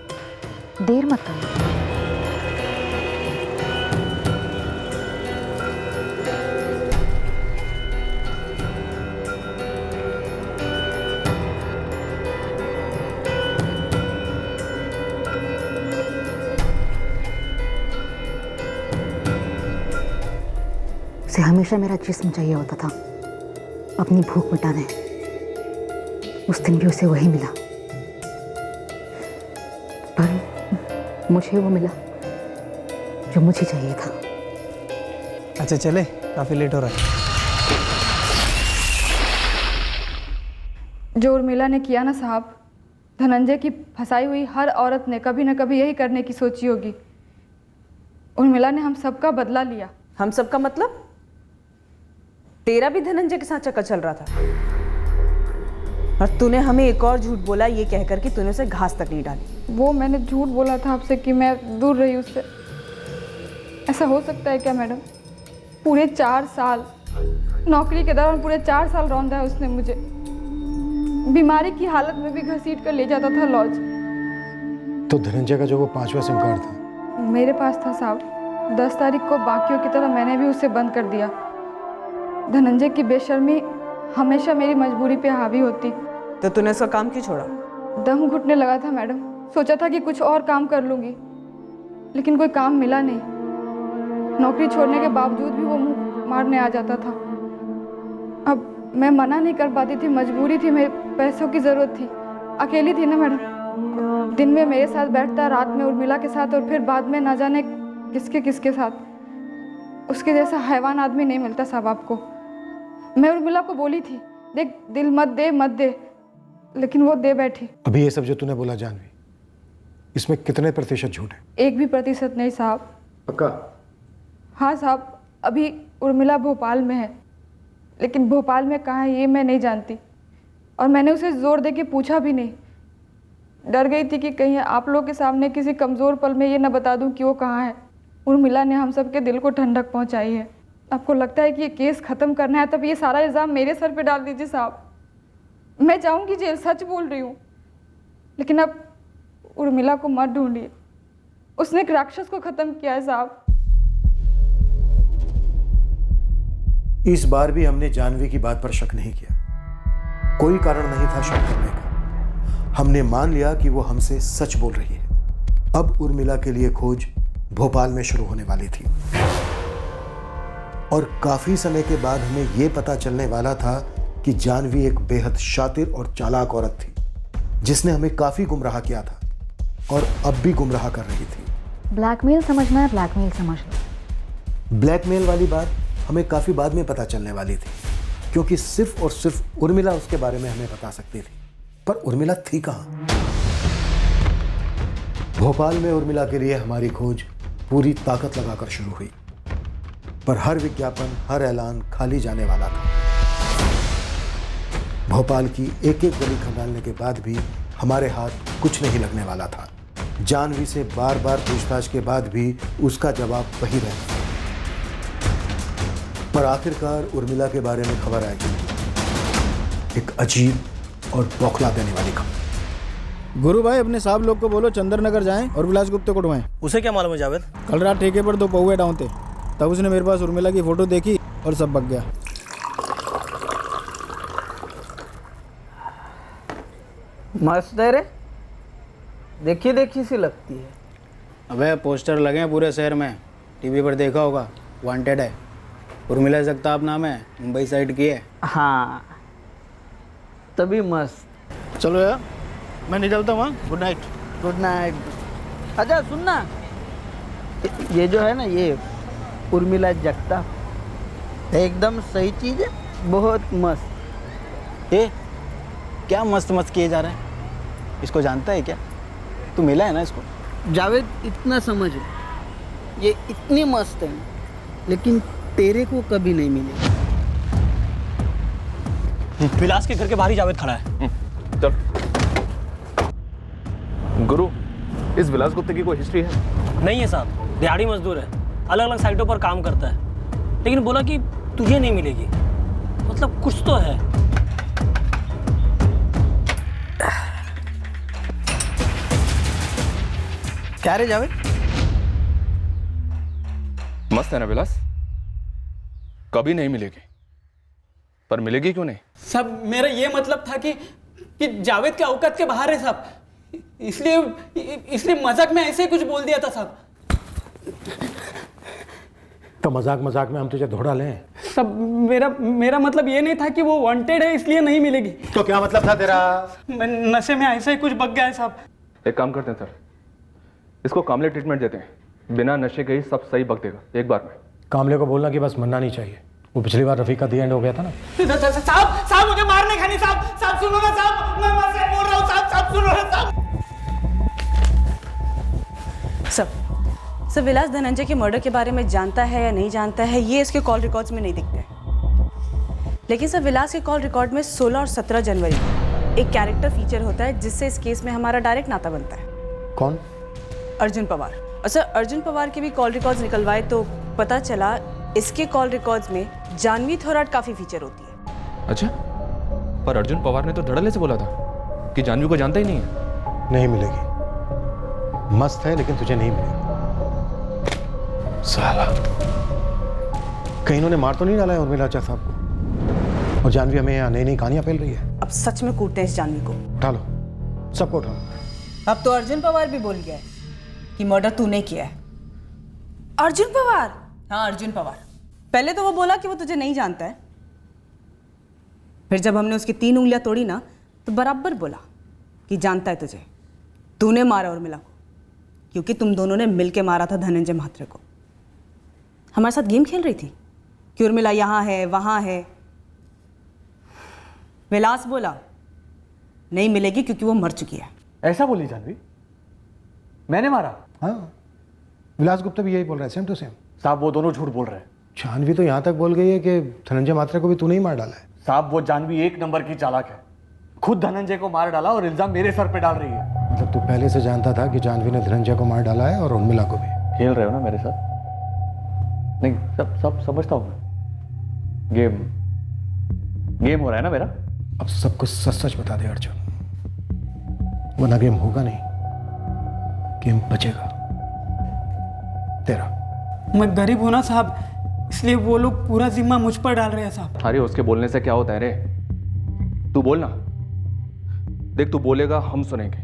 देर मत करना। उसे हमेशा मेरा जिस्म चाहिए होता था अपनी भूख मिटाने। उस दिन भी उसे वही मिला, पर मुझे वो मिला जो मुझे चाहिए था। अच्छा चले, काफ़ी लेट हो रहा है। जो उर्मिला ने किया ना साहब, धनंजय की फंसाई हुई हर औरत ने कभी ना कभी यही करने की सोची होगी। उर्मिला ने हम सबका बदला लिया। हम सबका मतलब? तेरा भी धनंजय के साथ चक्कर चल रहा था और तूने हमें एक और झूठ बोला ये कहकर कि तूने उसे घास तक नहीं डाली। वो मैंने झूठ बोला था आपसे कि मैं दूर रही उससे। ऐसा हो सकता है क्या मैडम? पूरे 4 साल नौकरी के दौरान पूरे 4 साल रौंदा है उसने मुझे। बीमारी की हालत में भी घसीट कर ले जाता था लॉज। तो धनंजय का जो वो 5वां सिम कार्ड था मेरे पास था साहब। 10 तारीख को बाकियों की तरह मैंने भी उसे बंद कर दिया। धनंजय की बेशर्मी हमेशा मेरी मजबूरी पे हावी होती। तो तूने उसका काम क्यों छोड़ा? दम घुटने लगा था मैडम। सोचा था कि कुछ और काम कर लूँगी, लेकिन कोई काम मिला नहीं। नौकरी छोड़ने के बावजूद भी वो मुंह मारने आ जाता था। अब मैं मना नहीं कर पाती थी, मजबूरी थी, मेरे पैसों की ज़रूरत थी। अकेली थी ना मैडम। दिन में मेरे साथ बैठता, रात में उर्मिला के साथ और फिर बाद में ना जाने किसके साथ। उसके जैसा हैवान आदमी नहीं मिलता साहब आपको। मैं उर्मिला को बोली थी, देख दिल मत दे, लेकिन वो दे बैठी। अभी ये सब जो तूने बोला जानवी, इसमें कितने प्रतिशत झूठ है? 1 भी प्रतिशत नहीं साहब। पक्का? हाँ साहब, अभी उर्मिला भोपाल में है, लेकिन भोपाल में कहाँ है ये मैं नहीं जानती। और मैंने उसे जोर दे के पूछा भी नहीं। डर गई थी कि कहीं आप लोग के सामने किसी कमज़ोर पल में ये न बता दूं कि वो कहाँ है। उर्मिला ने हम सब के दिल को ठंडक पहुँचाई है। आपको लगता है कि ये केस ख़त्म करना है, तब ये सारा इल्ज़ाम मेरे सर पे डाल दीजिए साहब। मैं जाऊँगी जेल, सच बोल रही हूँ। लेकिन अब उर्मिला को मत ढूंढिए, उसने एक राक्षस को ख़त्म किया है साहब। इस बार भी हमने जानवी की बात पर शक नहीं किया। कोई कारण नहीं था शक करने का। हमने मान लिया कि वो हमसे सच बोल रही है। अब उर्मिला के लिए खोज भोपाल में शुरू होने वाली थी और काफी समय के बाद हमें यह पता चलने वाला था कि जानवी एक बेहद शातिर और चालाक औरत थी जिसने हमें काफी गुमराह किया था और अब भी गुमराह कर रही थी। ब्लैकमेल समझना है, ब्लैकमेल समझ लो। ब्लैकमेल वाली बात हमें काफी बाद में पता चलने वाली थी, क्योंकि सिर्फ और सिर्फ उर्मिला उसके बारे में हमें बता सकती थी। पर उर्मिला थी कहां? भोपाल में उर्मिला के लिए हमारी खोज पूरी ताकत लगाकर शुरू हुई, पर हर विज्ञापन, हर ऐलान खाली जाने वाला था। भोपाल की एक एक गली खंगालने के बाद भी हमारे हाथ कुछ नहीं लगने वाला था। जानवी से बार बार पूछताछ के बाद भी उसका जवाब वही रहता। पर आखिरकार उर्मिला के बारे में खबर आएगी, एक अजीब और बौखला देने वाली खबर। गुरु भाई, अपने साहब लोग को बोलो चंद्रनगर जाएं और विलास गुप्ता को ढूंढवाएं। उसे क्या मालूम है जावेद? कल रात ठेके पर 2 पौवे डाउन थे, तब उसने मेरे पास उर्मिला की फोटो देखी और सब बक गया। मस्त है रे, देखी देखी सी लगती है। अबे पोस्टर लगे हैं पूरे शहर में, टीवी पर देखा होगा, वांटेड है। उर्मिला जगताप नाम है, मुंबई साइड की है। हाँ, तभी मस्त। चलो यार, मैं निकलता हूँ। Good night. Good night. अच्छा सुनना, ये जो है ना, ये उर्मिला जगताप एकदम सही चीज़ है, बहुत मस्त। क्या मस्त मस्त किए जा रहे हैं? इसको जानता है क्या? तू मिला है ना इसको? जावेद, इतना समझ, ये इतनी मस्त है लेकिन तेरे को कभी नहीं मिलेगी। विलास के घर के बाहर ही जावेद खड़ा है। चल। गुरु, इस विलास गुप्ता की कोई हिस्ट्री है? नहीं है साहब, दिहाड़ी मजदूर है, अलग अलग साइटों पर काम करता है, लेकिन बोला कि तुझे नहीं मिलेगी। मतलब कुछ तो है। क्या रे जावेद? मस्त है ना विलास? कभी नहीं मिलेगी, पर मिलेगी क्यों नहीं? साहब, मेरा ये मतलब था कि जावेद के औकात के बाहर है साहब, इसलिए मजाक में ऐसे कुछ बोल दिया था साहब। तो मजाक में हम तुझे धोड़ा लें? सब मेरा मतलब ये नहीं था कि वो वांटेड है इसलिए नहीं मिलेगी। तो क्या मतलब था तेरा? मैं नशे में ऐसे ही कुछ बक गया है साहब। एक काम करते हैं सर, इसको कामले ट्रीटमेंट देते हैं, बिना नशे के ही सब सही बक देगा एक बार में। कामले को बोलना कि बस मरना नहीं चाहिए। वो पिछली बार रफीक का दी एंड हो गया था ना। साहब मुझे मारने का नहीं साहब सुनो ना साहब, मैं मर बोल रहा हूँ साहब सुनो ना साहब। सर विलास धनंजय के मर्डर के बारे में जानता है या नहीं जानता है, ये इसके कॉल रिकॉर्ड्स में नहीं दिखते। लेकिन सर विलास के कॉल रिकॉर्ड में 16 और 17 जनवरी को एक कैरेक्टर फीचर होता है जिससे इस केस में हमारा डायरेक्ट नाता बनता है। कौन? अर्जुन पवार। और सर अर्जुन पवार के भी कॉल रिकॉर्ड्स निकलवाए तो पता चला इसके कॉल रिकॉर्ड्स में जानवी थोराट काफी फीचर होती है। अच्छा, पर अर्जुन पवार ने तो धड़ल्ले से बोला था कि जानवी को जानता ही नहीं है। नहीं मिलेगी, मस्त है लेकिन तुझे नहीं मिलेगी। साला, कहीं इन्होंने मार तो नहीं डाला है उर्मिला साहब को? और जानवी हमें यहाँ नई नई कहानियां फैल रही है। अब सच में कूटते हैं इस जानवी को। उठा लो, सबको उठा लो। अब तो अर्जुन पवार भी बोल गया है कि मर्डर तूने किया है। अर्जुन पवार? हाँ, अर्जुन पवार। पहले तो वो बोला कि वो तुझे नहीं जानता है, फिर जब हमने उसकी 3 उंगलियां तोड़ी ना तो बराबर बोला कि जानता है तुझे, तूने मारा उर्मिला को, क्योंकि तुम दोनों ने मिलके मारा था धनंजय म्हात्रे को। हमारे साथ गेम खेल रही थी कि उर्मिला यहाँ है वहाँ है। विलास बोला नहीं मिलेगी क्योंकि वो मर चुकी है। ऐसा बोली जानवी? मैंने मारा? हाँ, विलास गुप्ता भी यही बोल रहा है, सेम टू सेम। साहब वो दोनों झूठ बोल रहे हैं। जानवी तो यहाँ तक बोल गई है कि धनंजय म्हात्रे को भी तूने ही मार डाला है। साहब वो जानवी 1 नंबर की चालाक है, खुद धनंजय को मार डाला और इल्जाम मेरे सर पे डाल रही है। मतलब तू पहले से जानता था कि जानवी ने धनंजय को मार डाला है और उर्मिला को भी? खेल रहे हो ना मेरे साथ? नहीं, सब समझता हूँ मैं। गेम हो रहा है ना मेरा। अब सब कुछ सच सच बता दे अर्जुन, वरना गेम होगा नहीं, गेम बचेगा तेरा। मैं गरीब हूं ना साहब, इसलिए वो लोग पूरा जिम्मा मुझ पर डाल रहे हैं साहब। अरे उसके बोलने से क्या होता है रे? तू बोलना। देख तू बोलेगा हम सुनेंगे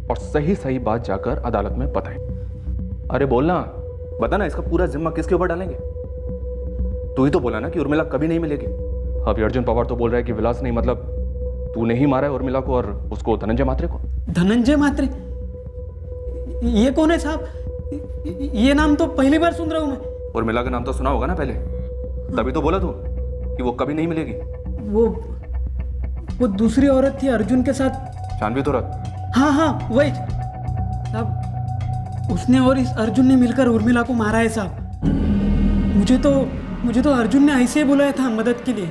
और सही सही बात जाकर अदालत में बताएं। अरे बोलना, बता ना इसका पूरा जिम्मा किसके ऊपर डालेंगे? तू ही तो बोला ना कि उर्मिला कभी नहीं मिलेगी। अभी अर्जुन पवार तो बोल रहा है कि विलास नहीं, मतलब तूने ही मारा है उर्मिला को और उसको धनंजय मात्रे को। धनंजय मात्रे? ये कौन है साहब? ये नाम तो पहली बार सुन रहा हूं मैं। उर्मिला का नाम तो सुना होगा ना पहले, तभी तो बोला तू कि वो कभी नहीं मिलेगी। वो दूसरी औरत थी अर्जुन के साथ। जानवी तुरंत? हाँ हाँ वही साहब, उसने और इस अर्जुन ने मिलकर उर्मिला को मारा है साहब। मुझे तो अर्जुन ने ऐसे ही बुलाया था मदद के लिए।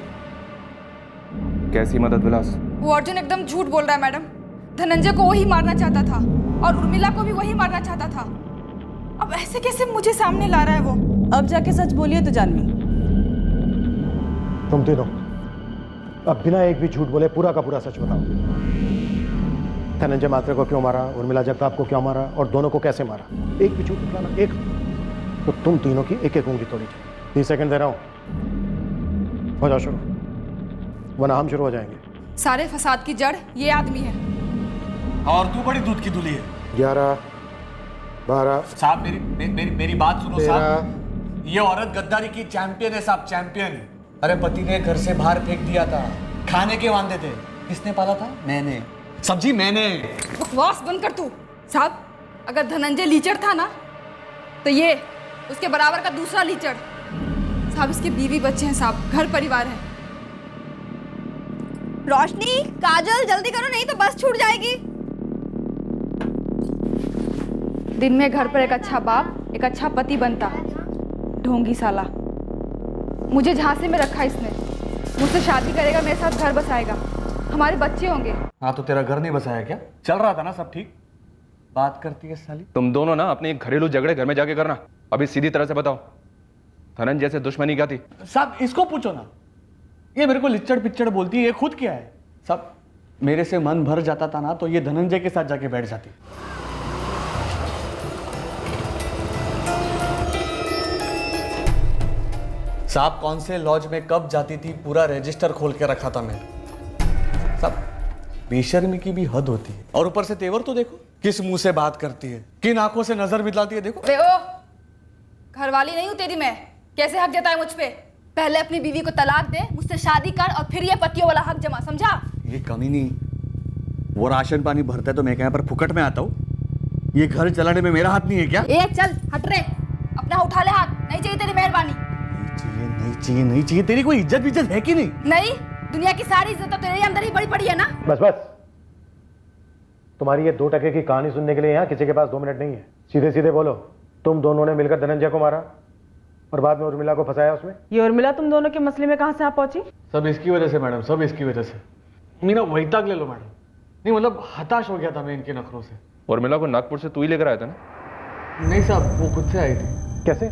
कैसी मदद विलास? वो अर्जुन एकदम झूठ बोल रहा है मैडम। धनंजय को वही मारना चाहता था और उर्मिला को भी वही मारना चाहता था। अब ऐसे कैसे मुझे सामने ला रहा है वो? अब जाके सच बोलिए तो जानवी। तुम तीनों अब बिना एक भी झूठ बोले पूरा का पूरा सच बताओ। धनंजय मात्रे को क्यों मारा, उर्मिला जगताप को क्यों मारा और दोनों को कैसे मारा? एक भी झूठ निकला ना एक, तो तुम तीनों की एक एक उंगली तोड़ी जाए। 30 सेकंड दे रहा हूं, हो जाओ शुरू, वरना हम शुरू हो जाएंगे। सारे फसाद की जड़ ये आदमी है। और तू बड़ी दूध की दूल्ही है। 11, 12। साहब मेरी बात सुनो साहब। ये औरत गद्दारी की चैंपियन है साहब, चैंपियन। अरे पति ने घर से बाहर फेंक दिया था, खाने के वांदे थे। किसने पाला था? मैंने। सब्जी मैंने। बकवास बंद कर तू। साहब अगर धनंजय लीचड़ था ना तो ये उसके बराबर का दूसरा लीचड़। साहब इसके बीवी बच्चे हैं साहब, घर परिवार है। रोशनी, काजल जल्दी करो नहीं तो बस छूट जाएगी। दिन में घर पर एक अच्छा बाप, एक अच्छा पति बनता। ढोंगी साला, मुझे झांसे में रखा इसने। मुझसे शादी करेगा, मेरे साथ घर बसाएगा, हमारे बच्चे होंगे। हाँ तो तेरा घर नहीं बसाया क्या? चल रहा था ना सब ठीक? बात करती है साली। तुम दोनों ना अपने घरेलू झगड़े घर में जाके करना। अभी सीधी तरह से बताओ, धनंजय से दुश्मनी क्या थी? साहब इसको पूछो ना, ये मेरे को लिच्चड़ पिच्चड़ बोलती है, ये खुद क्या है? साहब मेरे से मन भर जाता था ना तो ये धनंजय के साथ जाके बैठ जाती। साहब कौन से लॉज में कब जाती थी पूरा रजिस्टर खोल के रखा था मैं। साहब बेशर्मी की भी हद होती है। और ऊपर से तेवर तो देखो, किस मुंह से बात करती है, किन आंखों से नजर मिलाती है। देखो घरवाली नहीं हूं तेरी मैं, कैसे हक जताए मुझ पे? पहले अपनी बीवी को तलाक दे, मुझसे शादी कर और फिर ये पतियों वाला हक जमा, समझा? ये कमी नहीं, वो राशन पानी भरता है तो मैं यहाँ पर फुकट में आता हूँ। ये घर चलाने में मेरा हाथ नहीं है क्या? ए चल हट रे, अपना उठा ले हाथ, नहीं चाहिए तेरी मेहरबानी। नहीं चाहिए। तेरी कोई इज्जत विज्जत है कि नहीं? नहीं, दुनिया की सारी इज्जत तो तेरे अंदर ही बड़ी पड़ी है ना। बस बस, तुम्हारी ये 2 टके की कहानी सुनने के लिए यहाँ किसी के पास 2 मिनट नहीं है। सीधे सीधे बोलो, तुम दोनों ने मिलकर धनंजय को मारा और बाद में उर्मिला को फंसाया उसमें? ये उर्मिला तुम दोनों के मसले में कहाँ से आ पहुंची? सब इसकी वजह से मैडम, सब इसकी वजह से। मीना वही तक ले लो मैडम। नहीं मतलब हताश हो गया था मैं इनके नखरों से। उर्मिला को नागपुर से तू ही लेकर आया था ना? नहीं साहब, वो खुद से आई थी। कैसे?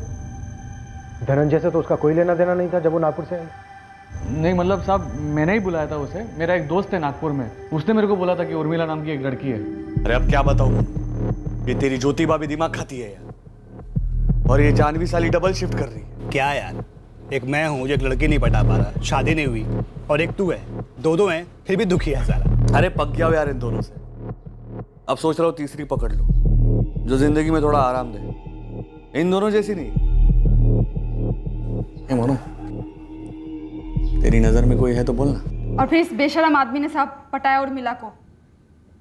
धनंजय से तो उसका कोई लेना देना नहीं था जब वो नागपुर से आई। नहीं मतलब साहब मैंने ही बुलाया था उसे। मेरा एक दोस्त है नागपुर में, उसने मेरे को बोला था कि उर्मिला नाम की एक लड़की है। अरे अब क्या बताऊं, ये तेरी ज्योति भाभी दिमाग खाती है यार, और ये जानवी साली डबल शिफ्ट कर रही है। क्या यार, एक मैं हूँ जो एक लड़की नहीं पटा पा रहा, शादी नहीं हुई, और एक तू है, दो हैं फिर भी दुखी है साला। अरे पक गया हो यार इन दोनों से। अब सोच रहा हूँ तीसरी पकड़ लो जो जिंदगी में थोड़ा आराम दे। इन दोनों जैसी नहीं। मोनू, तेरी नजर में कोई है तो बोलना। और फिर इस बेशरम आदमी ने साहब पटाया उर्मिला को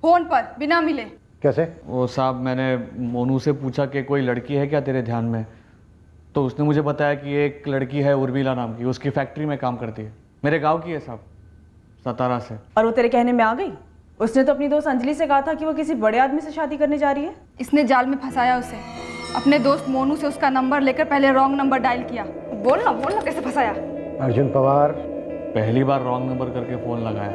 फोन पर बिना मिले। कैसे? वो साहब मैंने मोनू से पूछा कि कोई लड़की है क्या तेरे ध्यान में, तो उसने मुझे बताया कि एक लड़की है उर्मिला नाम की, उसकी फैक्ट्री में काम करती है, मेरे गांव की है साहब, सतारा से। और वो तेरे कहने में आ गई? उसने तो अपनी दोस्त अंजलि से कहा था कि वो किसी बड़े आदमी से शादी करने जा रही है। इसने जाल में फंसाया उसे। अपने दोस्त मोनू से उसका नंबर लेकर पहले रॉन्ग नंबर डायल किया। बोलना कैसे फंसाया? अर्जुन पवार पहली बार रॉन्ग नंबर करके फोन लगाया,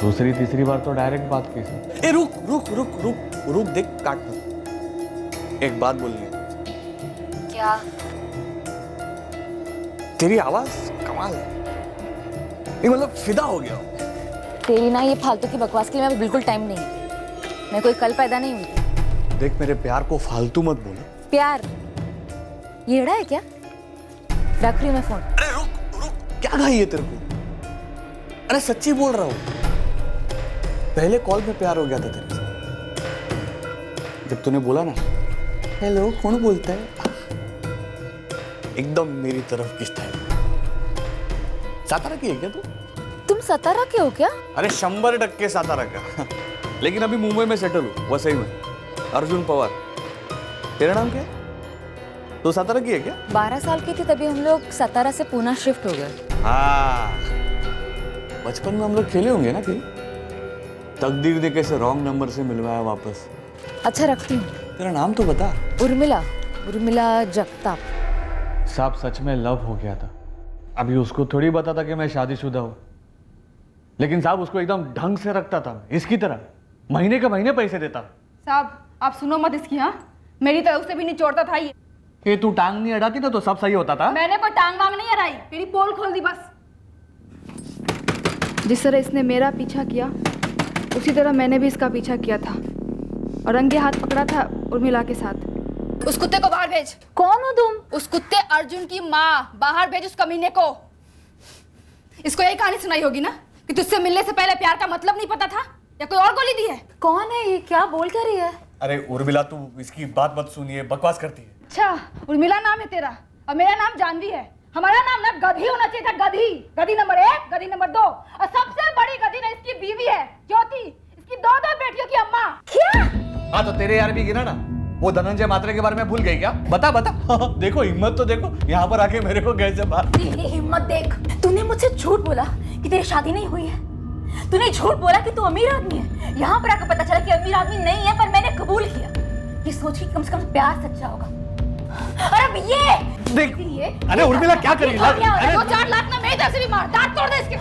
दूसरी तीसरी बार तो डायरेक्ट बात की सर। ए रुक रुक रुक रुक रुक, देख काट मत, एक बात बोलनी है। क्या? तेरी आवाज कमाल है, ये मतलब फिदा हो गया। तेरी ना ये फालतू की बकवास के लिए मैं बिल्कुल टाइम नहीं है। मैं कोई कल पैदा नहीं हुई। देख मेरे प्यार को फालतू मत बोलो। प्यार येड़ा है क्या? रख रही हूँ मैं फोन। अरे रुक रुक, क्या घाई है तेरे को? अरे सच्ची बोल रहा हूँ, पहले कॉल में प्यार हो गया था तेरे से। जब तूने बोला ना हेलो कौन बोलता है, एकदम मेरी तरफ की स्टाइल। सातारा की है क्या तू? तुम सतारा के हो क्या? अरे 100% सातारा का लेकिन अभी मुंबई में सेटल हूँ, वसई में। अर्जुन पवार। तेरा नाम क्या है? तो सातारा की है क्या? 12 साल की थी तभी हम लोग सतारा से पूना शिफ्ट हो गए। हाँ, बचपन में हम लोग खेले होंगे ना कहीं। तकदीर ने कैसे रॉन्ग नंबर से मिलवाया वापस। अच्छा रखती हूँ। तेरा नाम तो बता। उर्मिला, उर्मिला जगताप। साहब सच में लव हो गया था। अभी उसको थोड़ी पता था कि मैं शादीशुदा हूँ, लेकिन साहब उसको एकदम ढंग से रखता था, इसकी तरह महीने के महीने पैसे देता। साहब आप सुनो मत इसकी, हाँ मेरी तरफ से भी निचोड़ता था ये। तू टांग नहीं अड़ाती ना तो सब सही होता था। मैंने कोई टांग वांग नहीं अड़ाई, तेरी पोल खोल दी बस। जिस तरह इसने मेरा पीछा किया उसी तरह मैंने भी इसका पीछा किया था और रंगे हाथ पकड़ा था उर्मिला के साथ। उस कुत्ते को बाहर भेज। कौन हो तुम? उस कुत्ते अर्जुन की माँ, बाहर भेज उस कमीने को। इसको यही कहानी सुनाई होगी ना कि तुझसे मिलने से पहले प्यार का मतलब नहीं पता था, या कोई और गोली दी है? कौन है ये, क्या बोल कर रही है? अरे उर्मिला तू इसकी बात मत सुनिए, बकवास करती है। अच्छा उर्मिला नाम है तेरा और मेरा नाम जानवी है। हमारा नाम ना गधी होना चाहिए था, गधी। गधी नंबर 1, गधी नंबर 2 और सबसे बड़ी गधी ना इसकी बीवी है ज्योति, इसकी 2 बेटियों की अम्मा। क्या? हाँ तो तेरे यार भी गिना ना, वो धनंजय मात्रे के बारे में भूल गई क्या? बता बता। देखो हिम्मत तो देखो, यहाँ पर आके मेरे को कैसे बात। तेरी हिम्मत देख, तूने मुझसे झूठ बोला कि तेरी शादी नहीं हुई है। तूने झूठ बोला कि तू अमीर आदमी है। यहाँ पर आकर पता चला कि अमीर आदमी नहीं है, पर मैंने कबूल किया। ये सोच कि कम से कम प्यार सच्चा होगा। अरे अब ये देख, अरे उर्मिला क्या करेगी? 2-4 लाख ना मेरी तरफ से भी मार, दांत तोड़ दे इसके।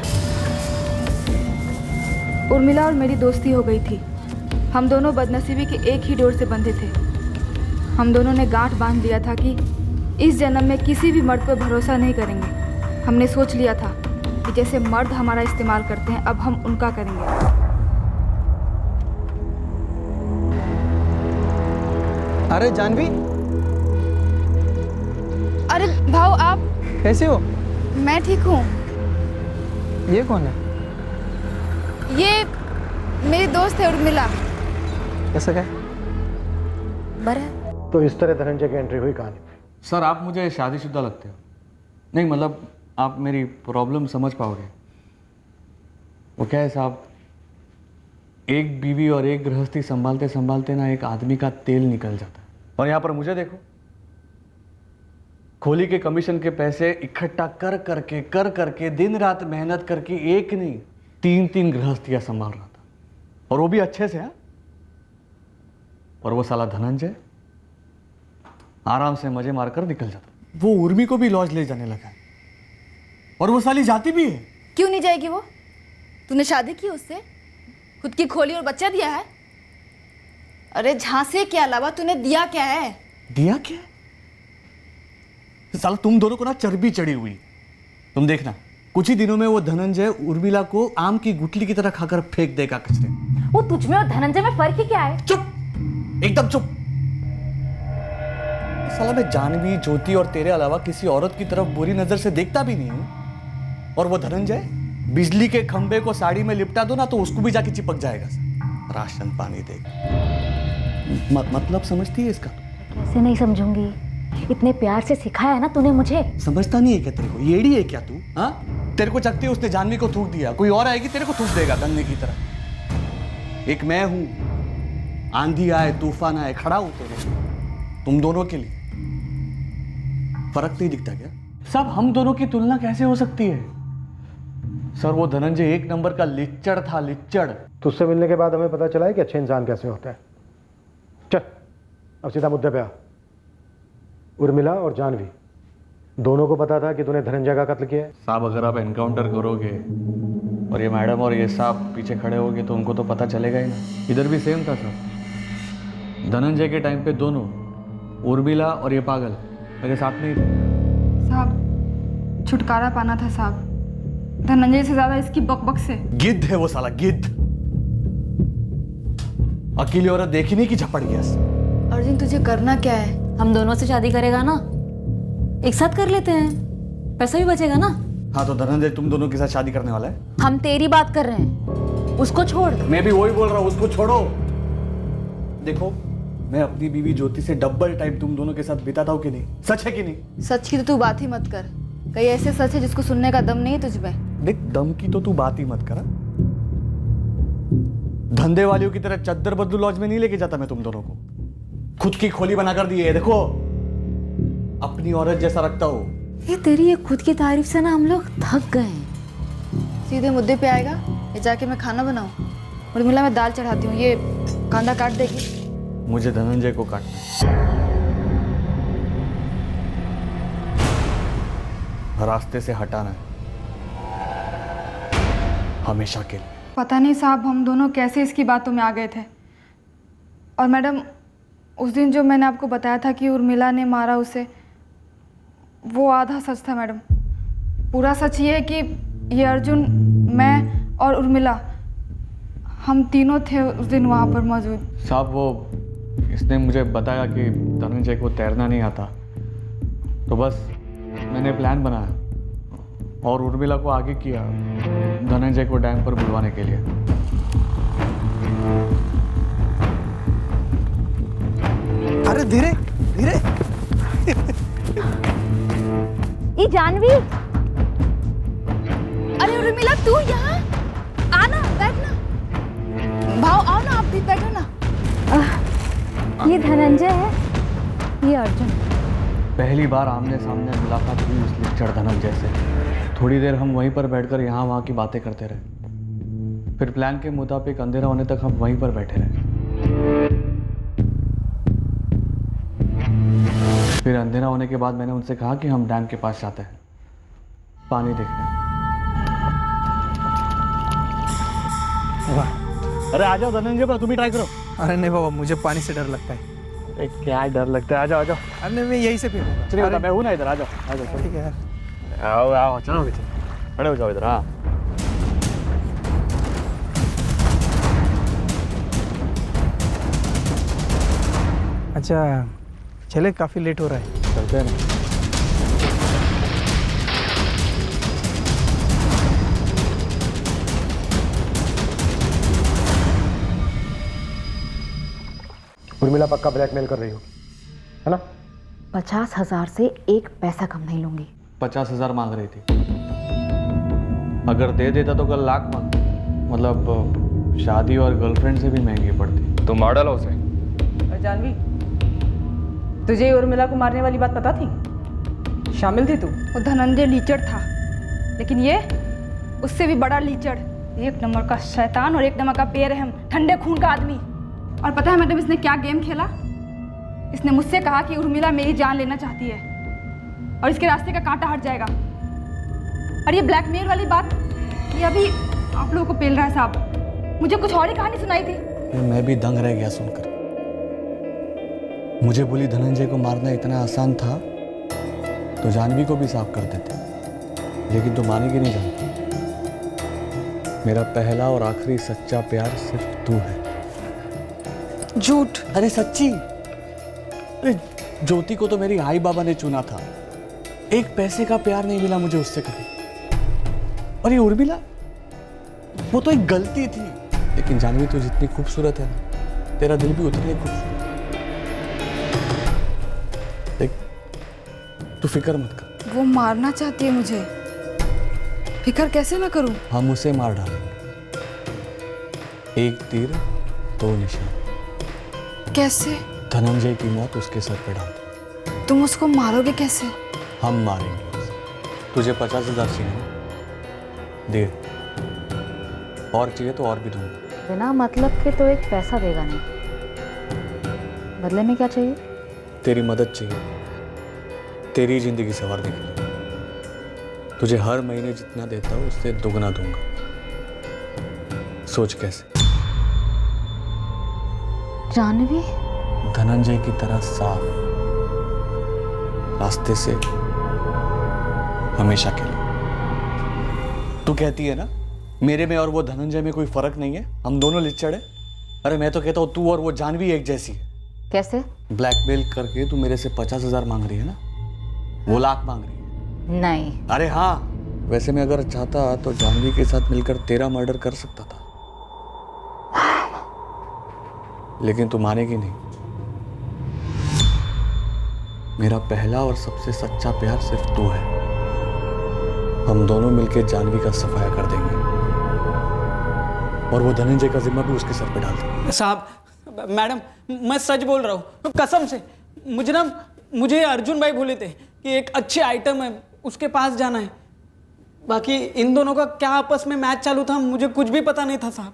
उर्मिला और मेरी दोस्ती हो गई थी। हम दोनों बदनसीबी के एक ही डोर से बंधे थे। हम दोनों ने गांठ बांध लिया था कि इस जन्म में किसी भी मर्द पर भरोसा नहीं करेंगे। हमने सोच लिया था कि जैसे मर्द हमारा इस्तेमाल करते हैं अब हम उनका करेंगे। अरे जानवी, अरे भाव आप कैसे हो? मैं ठीक हूँ। ये कौन है? ये मेरी दोस्त है उर्मिला। कैसा क्या? तो इस तरह धनंजय की एंट्री हुई कहानी। सर आप मुझे शादीशुदा लगते हो। नहीं मतलब आप मेरी प्रॉब्लम समझ पाओगे। वो क्या है साहब, एक बीवी और एक गृहस्थी संभालते संभालते ना एक आदमी का तेल निकल जाता है। और यहाँ पर मुझे देखो, खोली के कमीशन के पैसे इकट्ठा कर करके दिन रात मेहनत करके एक नहीं 3 गृहस्थियां संभाल रहा था, और वो भी अच्छे से। और वो साला धनंजय आराम से मजे मारकर निकल जाता। वो उर्मी को भी लॉज ले जाने लगा, और वो साली जाती भी है। क्यों नहीं जाएगी वो? तूने शादी की उससे, खुद की खोली और बच्चा दिया है। अरे झांसे के अलावा तूने दिया क्या है? दिया क्या? साला तुम दोनों को ना चर्बी चढ़ी हुई। तुम देखना कुछ ही दिनों में वो धनंजय उर्मिला को आम की गुठली की तरह खाकर फेंक देगा कचरे। वो तुझ में और धनंजय में फर्क ही क्या है? चुप, एकदम चुप। साला मैं जानवी, ज्योति और तेरे अलावा किसी औरत की तरफ बुरी नजर से देखता भी नहीं हूं। और वो धनंजय बिजली के खंबे को साड़ी में लिपटा दो ना तो उसको भी जाके चिपक जाएगा। राशन पानी देगा। मतलब समझती है इसका? कैसे नहीं समझूंगी, इतने प्यार से सिखाया है ना तूने मुझे। समझता नहीं है क्या तेरे को? येड़ी है क्या तू? हाँ, तेरे को चकती उसने जानवी को थूक दिया, कोई और आएगी तेरे को थूक देगा गन्ने की तरह। एक मैं हूं, आंधी आए तूफान आए खड़ा हूं तेरे, तुम दोनों के लिए। फर्क नहीं दिखता क्या? साहब हम दोनों की तुलना कैसे हो सकती है? सर वो धनंजय 1 नंबर का लिच्चड़ था, लिच्चड़। तुझसे मिलने के बाद हमें पता चला है कि अच्छे इंसान कैसे होते हैं। चल अब सीधा मुद्दे पे आ। उर्मिला और जानवी दोनों को पता था कि तूने धनंजय का कत्ल किया है? साहब अगर आप एनकाउंटर करोगे और ये मैडम और ये साहब पीछे खड़े होगे तो उनको तो पता चलेगा ही ना। इधर भी सेम था सर, धनंजय के टाइम पे दोनों उर्मिला और ये पागल मेरे साथ में ही थे। साहब छुटकारा पाना था साहब, धनंजय से ज्यादा इसकी बकबक से। गिद्ध है वो साला, गिद्ध। अकेली औरत देखी नहीं कि झपट गया। अर्जुन तुझे करना क्या है? हम दोनों से शादी करेगा ना, एक साथ कर लेते हैं। पैसा भी बचेगा ना। हाँ तो धनंजय तुम दोनों के साथ शादी करने वाला है? हम तेरी बात कर रहे हैं, उसको छोड़। मैं भी वही बोल रहा हूँ, उसको छोड़ो। देखो मैं अपनी बीवी ज्योति से डबल टाइम तुम दोनों के साथ बिताता हूँ कि नहीं? सच है कि नहीं? सच की तो तू बात ही मत कर, कई ऐसे सच है जिसको सुनने का दम नहीं है तुझ में। देख दम की तो तू बात ही मत कर। धंधे वालियों की तरह चद्दर बदलू लॉज में नहीं लेके जाता मैं तुम दोनों को। खुद की खोली बना कर दी है, देखो अपनी औरत जैसा रखता हूँ। ये तेरी ये खुद की तारीफ से ना हम लोग थक गए हैं। सीधे मुद्दे पे आएगा ये जाके मैं खाना बनाऊं? उर्मिला मैं दाल चढ़ाती हूँ, ये कांदा काट देगी। मुझे धनंजय को काटना है, रास्ते से हटाना है हमेशा के लिए। पता नहीं साहब हम दोनों कैसे इसकी बातों में आ गए थे। और मैडम उस दिन जो मैंने आपको बताया था कि उर्मिला ने मारा उसे, वो आधा सच था मैडम। पूरा सच ये है कि ये अर्जुन, मैं और उर्मिला हम तीनों थे उस दिन वहाँ पर मौजूद। साहब वो इसने मुझे बताया कि धनंजय को तैरना नहीं आता, तो बस मैंने प्लान बनाया और उर्मिला को आगे किया धनंजय को डैम पर बुलवाने के लिए। अरे धीरे धीरे। ये जानवी, अरे उर्मिला तू यहाँ आना, बैठना। भाव आओ ना, आप भी बैठो ना। ये धनंजय है, ये अर्जुन। पहली बार आमने सामने मुलाकात हुई उस लिच्चड़ धनंजय से। थोड़ी देर हम वहीं पर बैठकर यहाँ वहाँ की बातें करते रहे। फिर प्लान के मुताबिक अंधेरा होने तक हम वहीं पर बैठे रहे। फिर अंधेरा होने के बाद मैंने उनसे कहा कि हम डैम के पास जाते हैं पानी देखने। अरे आ जाओ धनंजय पर, तुम ही ट्राई करो। अरे नहीं बाबा, मुझे पानी से डर लगता है। अरे क्या डर लगता है, आ जाओ आ जाओ। अरे मैं यहीं से पीऊंगा। चलिए मैं हूँ ना इधर, आ जाओ आ जाओ। ठीक है, आओ आओ, चलो खड़े हो जाओ इधर। हाँ अच्छा चले, काफ़ी लेट हो रहा है। चलते हैं ना। उर्मिला पक्का ब्लैकमेल कर रही हो, है ना? 50,000 से एक पैसा कम नहीं लूंगी। 50,000 मांग रही थी, अगर दे देता तो कल लाख मांग, मतलब शादी और गर्लफ्रेंड से भी महंगी पड़ती। तो मार डाला उसे। और जानवी, तुझे उर्मिला को मारने वाली बात पता थी? शामिल थी तू? वो धनंजय लीचड़ था, लेकिन ये उससे भी बड़ा लीचड़। एक नंबर का शैतान और एक नंबर का बेरहम ठंडे खून का आदमी। और पता है मैडम इसने क्या गेम खेला? इसने मुझसे कहा कि उर्मिला मेरी जान लेना चाहती है और इसके रास्ते का कांटा हट जाएगा। और ये ब्लैकमेल वाली बात ये अभी आप लोगों को पेल रहा है साहब। मुझे कुछ और ही कहानी सुनाई थी। मैं भी दंग रह गया सुनकर। मुझे बोली धनंजय को मारना इतना आसान था तो जानवी को भी साफ कर देते, लेकिन तुम मानेगी नहीं जानती, मेरा पहला और आखिरी सच्चा प्यार सिर्फ तू है। झूठ। अरे सच्ची। अरे ज्योति को तो मेरी आई बाबा ने चुना था, एक पैसे का प्यार नहीं मिला मुझे उससे कभी। और ये उर्मिला, वो तो एक गलती थी, लेकिन जानवी तू जितनी खूबसूरत है ना, तेरा दिल भी उतना ही खूबसूरत। देख तू फिक्र मत कर। वो मारना चाहती है मुझे, फिक्र कैसे मैं करूं? हम उसे मार डालेंगे, एक तीर दो निशान। कैसे? धनंजय की मौत उसके सर पे डाल दे। तुम उसको मारोगे कैसे? हम मारेंगे उसे। तुझे 50,000 चाहिए? दे, और चाहिए तो और भी दूंगा। बिना मतलब के तो एक पैसा देगा नहीं, बदले में क्या चाहिए? तेरी मदद चाहिए, तेरी जिंदगी संवारने के लिए। तुझे हर महीने जितना देता हूँ उससे दुगना दूंगा। सोच कैसे? जानवी? धनंजय की तरह साफ, रास्ते से हमेशा के लिए। तू कहती है ना मेरे में और वो धनंजय में कोई फर्क नहीं है, हम दोनों लिच्चड़ है। अरे मैं तो कहता हूँ तू और वो जानवी एक जैसी है। कैसे? ब्लैकमेल करके तू मेरे से 50,000 मांग रही है ना, वो लाख मांग रही है। नहीं। अरे हाँ, वैसे मैं अगर चाहता तो जानवी के साथ मिलकर तेरा मर्डर कर सकता था, लेकिन तू मानेगी नहीं। मेरा पहला और सबसे सच्चा प्यार सिर्फ तू है। हम दोनों मिलकर जानवी का सफाया कर देंगे और वो धनंजय का जिम्मा भी उसके सर पे डाल देंगे। साहब, मैडम, मैं सच बोल रहा हूँ कसम से। मुझे अर्जुन भाई बोले थे कि एक अच्छे आइटम है, उसके पास जाना है। बाकी इन दोनों का क्या आपस में मैच चालू था मुझे कुछ भी पता नहीं था साहब।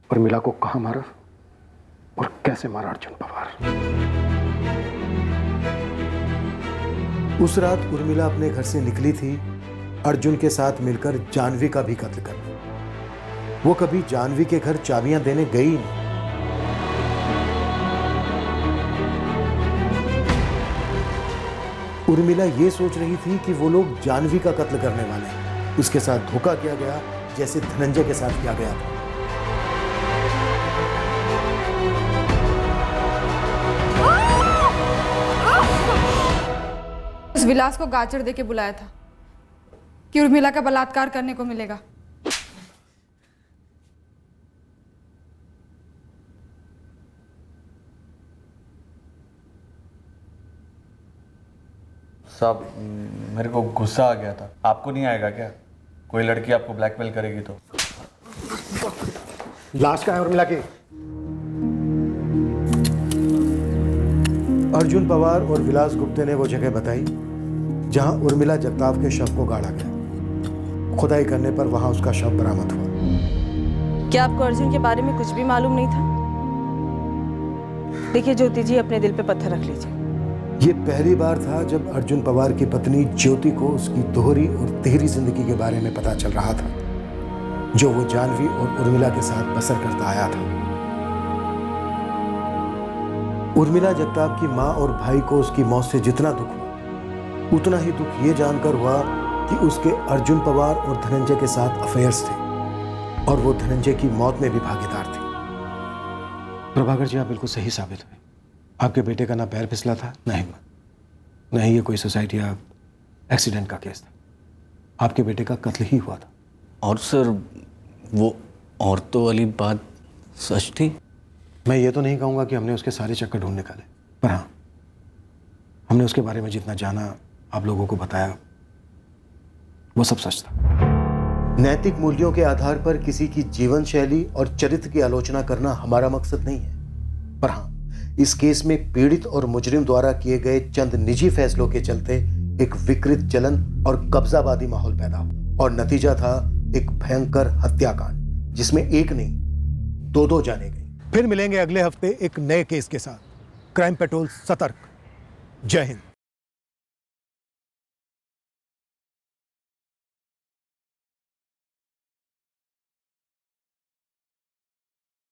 उर्मिला को कहाँ मारा और कैसे मारा अर्जुन पवार? उस रात उर्मिला अपने घर से निकली थी अर्जुन के साथ मिलकर जानवी का भी कत्ल करने। वो कभी जानवी के घर चाबियां देने गई नहीं। उर्मिला ये सोच रही थी कि वो लोग जानवी का कत्ल करने वाले हैं। उसके साथ धोखा किया गया जैसे धनंजय के साथ किया गया था। उस विलास को गाजर दे के बुलाया था कि उर्मिला का बलात्कार करने को मिलेगा। साहब, मेरे को गुस्सा आ गया था। आपको नहीं आएगा क्या? कोई लड़की आपको ब्लैकमेल करेगी तो? लाश का है उर्मिला की। अर्जुन पवार और विलास गुप्ते ने वो जगह बताई जहां उर्मिला जगताप के शव को गाड़ा गया। खुदाई करने पर वहां उसका शव बरामद हुआ। क्या आपको अर्जुन के बारे में कुछ भी मालूम नहीं था? देखिए ज्योति जी, अपने दिल पे पत्थर रख लीजिए। ये पहली बार था जब अर्जुन पवार की पत्नी ज्योति को उसकी दोहरी और तिहरी जिंदगी के बारे में पता चल रहा था, जो वो जानवी और उर्मिला के साथ बसर करता आया था। उर्मिला जगताप की माँ और भाई को उसकी मौत से जितना दुख हुआ, उतना ही दुख ये जानकर हुआ कि उसके अर्जुन पवार और धनंजय के साथ अफेयर्स थे और वो धनंजय की मौत में भी भागीदार थे। प्रभाकर जी, आप बिल्कुल सही साबित हुए। आपके बेटे का ना पैर फिसला था ना हिम्मत। नहीं, ये कोई सोसाइटी या एक्सीडेंट का केस था। आपके बेटे का कत्ल ही हुआ था। और सर, वो औरतों वाली बात सच थी? मैं ये तो नहीं कहूँगा कि हमने उसके सारे चक्कर ढूंढ निकाले, पर हाँ, हमने उसके बारे में जितना जाना, आप लोगों को बताया, वो सब सच था। नैतिक मूल्यों के आधार पर किसी की जीवन शैली और चरित्र की आलोचना करना हमारा मकसद नहीं है, पर हाँ, इस केस में पीड़ित और मुजरिम द्वारा किए गए चंद निजी फैसलों के चलते एक विकृत जलन और कब्जावादी माहौल पैदा हुआ और नतीजा था एक भयंकर हत्याकांड, जिसमें एक नहीं 2 जाने गए। फिर मिलेंगे अगले हफ्ते एक नए केस के साथ। क्राइम पेट्रोल सतर्क। जय हिंद।